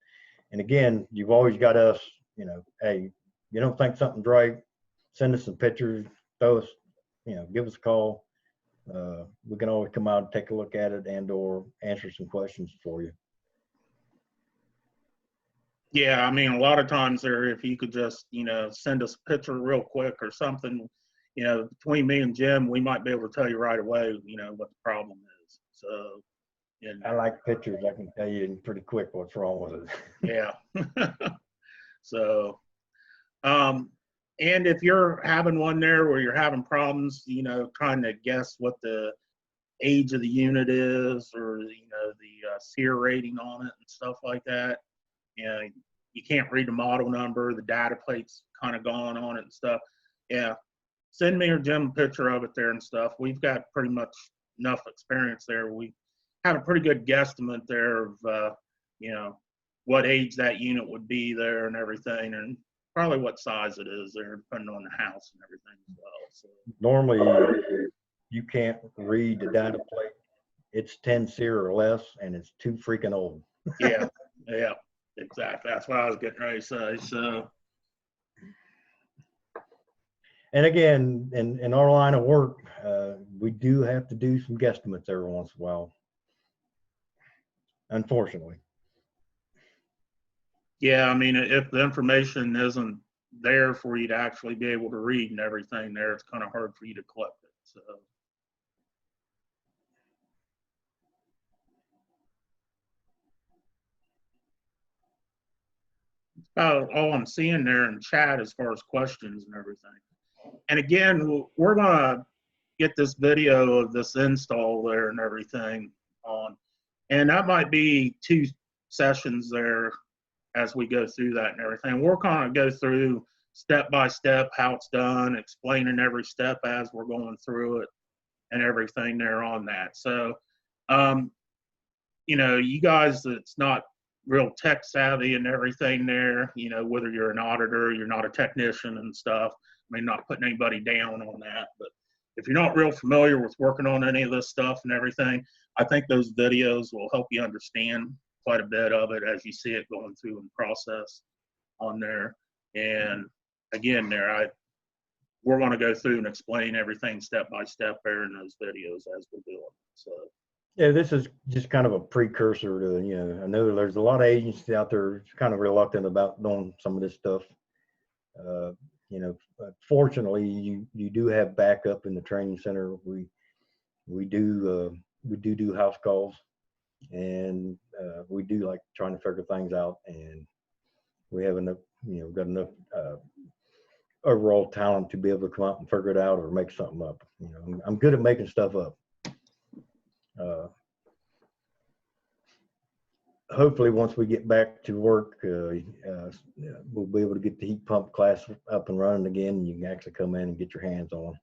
And again, you've always got us, you know, hey, you don't think something's right, send us some pictures, throw us, you know, give us a call. We can always come out and take a look at it and or answer some questions for you. Yeah, I mean, a lot of times there, if you could just, you know, send us a picture real quick or something, you know, between me and Jim, we might be able to tell you right away, you know, what the problem is. So, and I like pictures. I can tell you pretty quick what's wrong with it. yeah. So, and if you're having one there where you're having problems, you know, trying to guess what the age of the unit is, or, you know, the SEER rating on it and stuff like that, you know, you can't read the model number, the data plate's kind of gone on it and stuff. Yeah, send me or Jim a picture of it there and stuff. We've got pretty much enough experience there. We have a pretty good guesstimate there of, you know, what age that unit would be there and everything, and probably what size it is there, depending on the house and everything as well. So normally, you can't read the data plate. It's 10 SEER or less, and it's too freaking old. Yeah, yeah. Exactly. That's what I was getting ready to say. So, And again, in our line of work, we do have to do some guesstimates every once in a while, unfortunately. yeah, I mean, if the information isn't there for you to actually be able to read and everything there, it's kind of hard for you to collect it. So, about all I'm seeing there in chat as far as questions and everything. And again, we're going to get this video of this install there and everything on. And that might be 2 sessions there as we go through that and everything. We're going to go through step by step how it's done, explaining every step as we're going through it and everything there on that. So, you know, you guys that's not real tech savvy and everything there, you know, whether you're an auditor, you're not a technician and stuff, I mean, not putting anybody down on that, but if you're not real familiar with working on any of this stuff and everything, I think those videos will help you understand quite a bit of it as you see it going through and process on there. And again, we're going to go through and explain everything step by step there in those videos as we're doing. So. Yeah, this is just kind of a precursor to, you know, I know there's a lot of agencies out there kind of reluctant about doing some of this stuff. You know, fortunately, you do have backup in the training center. We do house calls, and we do like trying to figure things out, and we have enough, you know, got enough overall talent to be able to come out and figure it out or make something up. You know, I'm good at making stuff up. Hopefully, once we get back to work, we'll be able to get the heat pump class up and running again, and you can actually come in and get your hands on.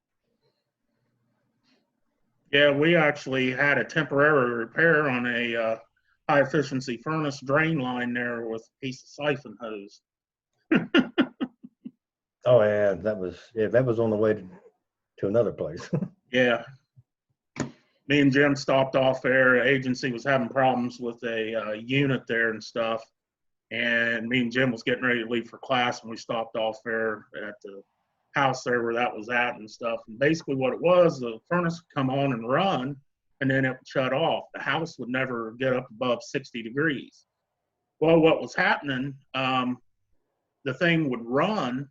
Yeah, we actually had a temporary repair on a high efficiency furnace drain line there with a piece of siphon hose. Oh yeah, that was on the way to another place. Yeah. Me and Jim stopped off there. Agency was having problems with a unit there and stuff. And me and Jim was getting ready to leave for class, and we stopped off there at the house there where that was at and stuff. And basically what it was, the furnace would come on and run, and then it would shut off. The house would never get up above 60 degrees. Well, what was happening, the thing would run,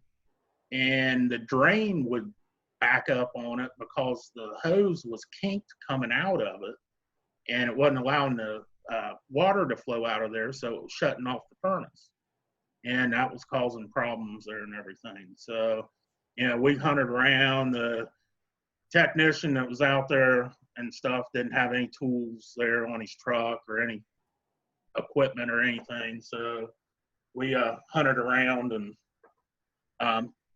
and the drain would back up on it because the hose was kinked coming out of it, and it wasn't allowing the water to flow out of there, so it was shutting off the furnace, and that was causing problems there and everything. So, you know, we hunted around. The technician that was out there and stuff didn't have any tools there on his truck or any equipment or anything, so we hunted around and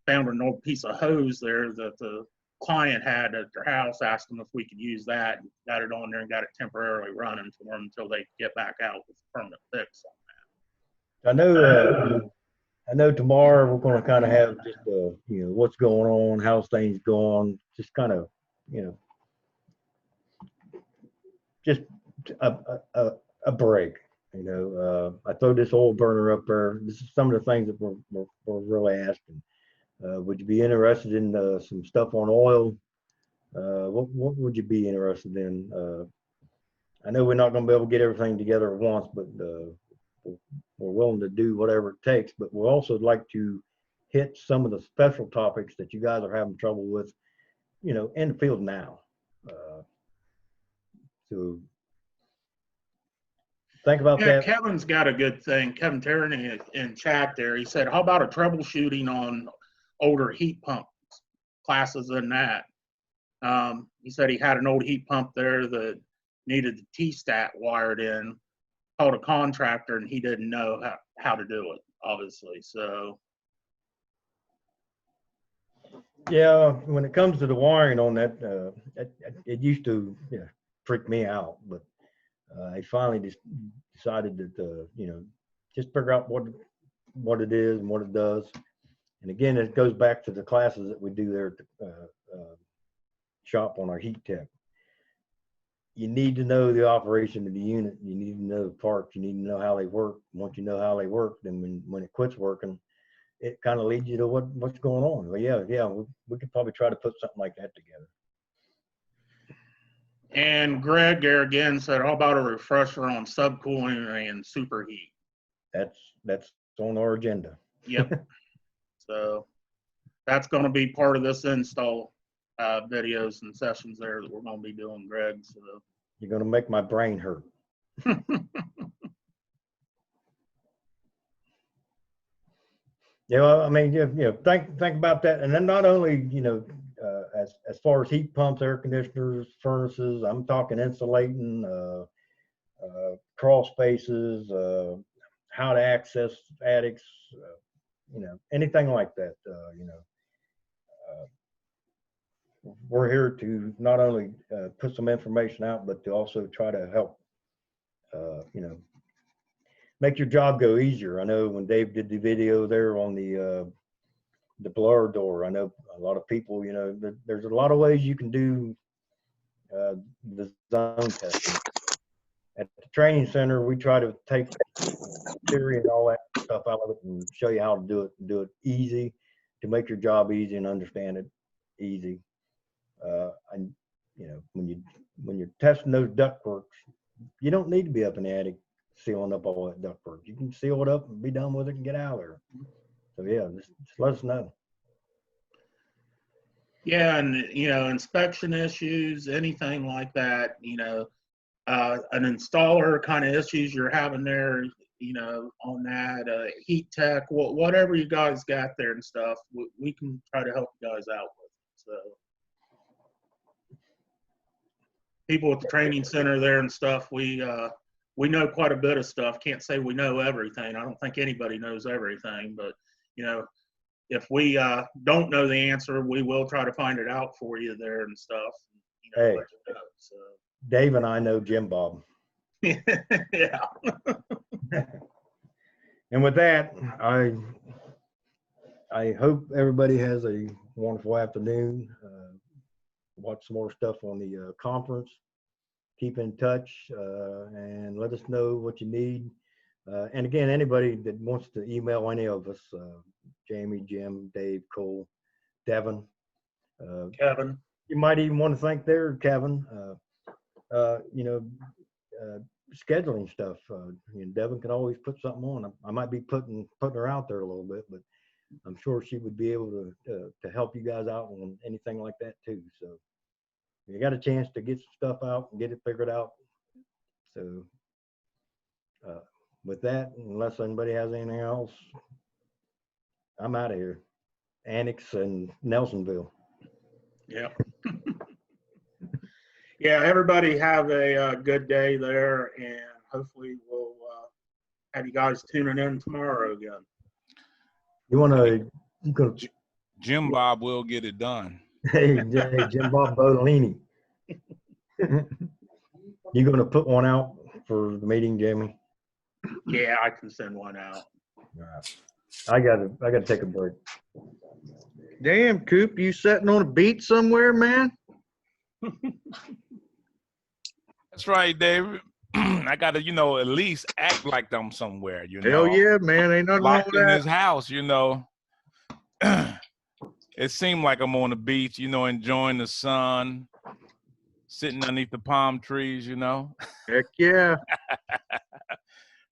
found an old piece of hose there that the client had at their house, asked them if we could use that, and got it on there and got it temporarily running for them until they could get back out with a permanent fix on that. I know tomorrow we're going to kind of have just you know, what's going on, how's things going, just kind of, you know, just a break. You know, I throw this oil burner up there. This is some of the things that we're really asking. Would you be interested in some stuff on oil? What would you be interested in? I know we're not going to be able to get everything together at once, but we're willing to do whatever it takes. But we'll also like to hit some of the special topics that you guys are having trouble with, you know, in the field now. So think about that. Kevin's got a good thing. Kevin Tierney in chat there, he said, how about a troubleshooting on older heat pump classes in that? He said he had an old heat pump there that needed the T-stat wired in, called a contractor, and he didn't know how to do it, obviously. So, yeah, when it comes to the wiring on that, it used to, you know, freak me out, but I finally just decided that, you know, just figure out what it is and what it does. And again, it goes back to the classes that we do there at the shop on our heat tech. you need to know the operation of the unit. You need to know the parts. You need to know how they work. Once you know how they work, then when it quits working, it kind of leads you to what's going on. But yeah, we could probably try to put something like that together. And Greg there again said, how about a refresher on subcooling and superheat? That's on our agenda. Yep. So that's going to be part of this install videos and sessions there that we're going to be doing, Greg. So you're going to make my brain hurt. Yeah, well, I mean, think about that, and then not only as far as heat pumps, air conditioners, furnaces, I'm talking insulating, crawl spaces, how to access attics, anything like that. We're here to not only put some information out, but to also try to help, make your job go easier. I know when Dave did the video there on the blower door, I know a lot of people, there's a lot of ways you can do the zone testing. At the training center, we try to take theory and all that stuff out of it and show you how to do it and do it easy, to make your job easy and understand it easy. And when you're testing those ductworks, you don't need to be up in the attic sealing up all that ductwork. You can seal it up and be done with it and get out of there. So yeah, just let us know. Yeah, and inspection issues, anything like that, an installer kind of issues you're having there, on that, heat tech, whatever you guys got there and stuff, we can try to help you guys out with it. So people at the training center there and stuff, we know quite a bit of stuff. Can't say we know everything. I don't think anybody knows everything, but if we don't know the answer, we will try to find it out for you there and stuff. Hey, let you know, so. Dave and I know Jim Bob. Yeah. And with that, I hope everybody has a wonderful afternoon. Watch some more stuff on the conference. Keep in touch and let us know what you need. And again, anybody that wants to email any of us, Jamie, Jim, Dave, Cole, Devin, Kevin. You might even want to thank there, Kevin. Scheduling stuff. Devin can always put something on. I might be putting her out there a little bit, but I'm sure she would be able to help you guys out on anything like that too. So you got a chance to get some stuff out and get it figured out. So with that, unless anybody has anything else, I'm out of here. Annex and Nelsonville. Yeah. Yeah, everybody have a good day there, and hopefully we'll have you guys tuning in tomorrow again. You want to? Jim Bob will get it done. Hey, Jim Bob Bodolini. You going to put one out for the meeting, Jamie? Yeah, I can send one out. All right. I gotta take a break. Damn, Coop, you sitting on a beach somewhere, man? That's right, David. I gotta, at least act like I'm somewhere, Hell yeah, man. Ain't nothing wrong locked with in that. this house, It seemed like I'm on the beach, enjoying the sun, sitting underneath the palm trees, Heck yeah.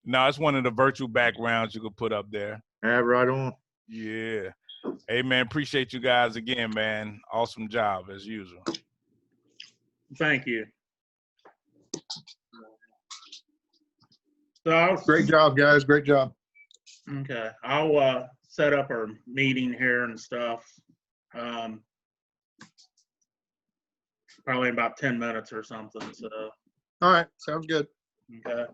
No, it's one of the virtual backgrounds you could put up there. Right on. Yeah. Hey, man, appreciate you guys again, man. Awesome job, as usual. Thank you. So Great job, guys. Great job. Okay, I'll set up our meeting here and stuff. Probably in about 10 minutes or something. So. All right. Sounds good. Okay.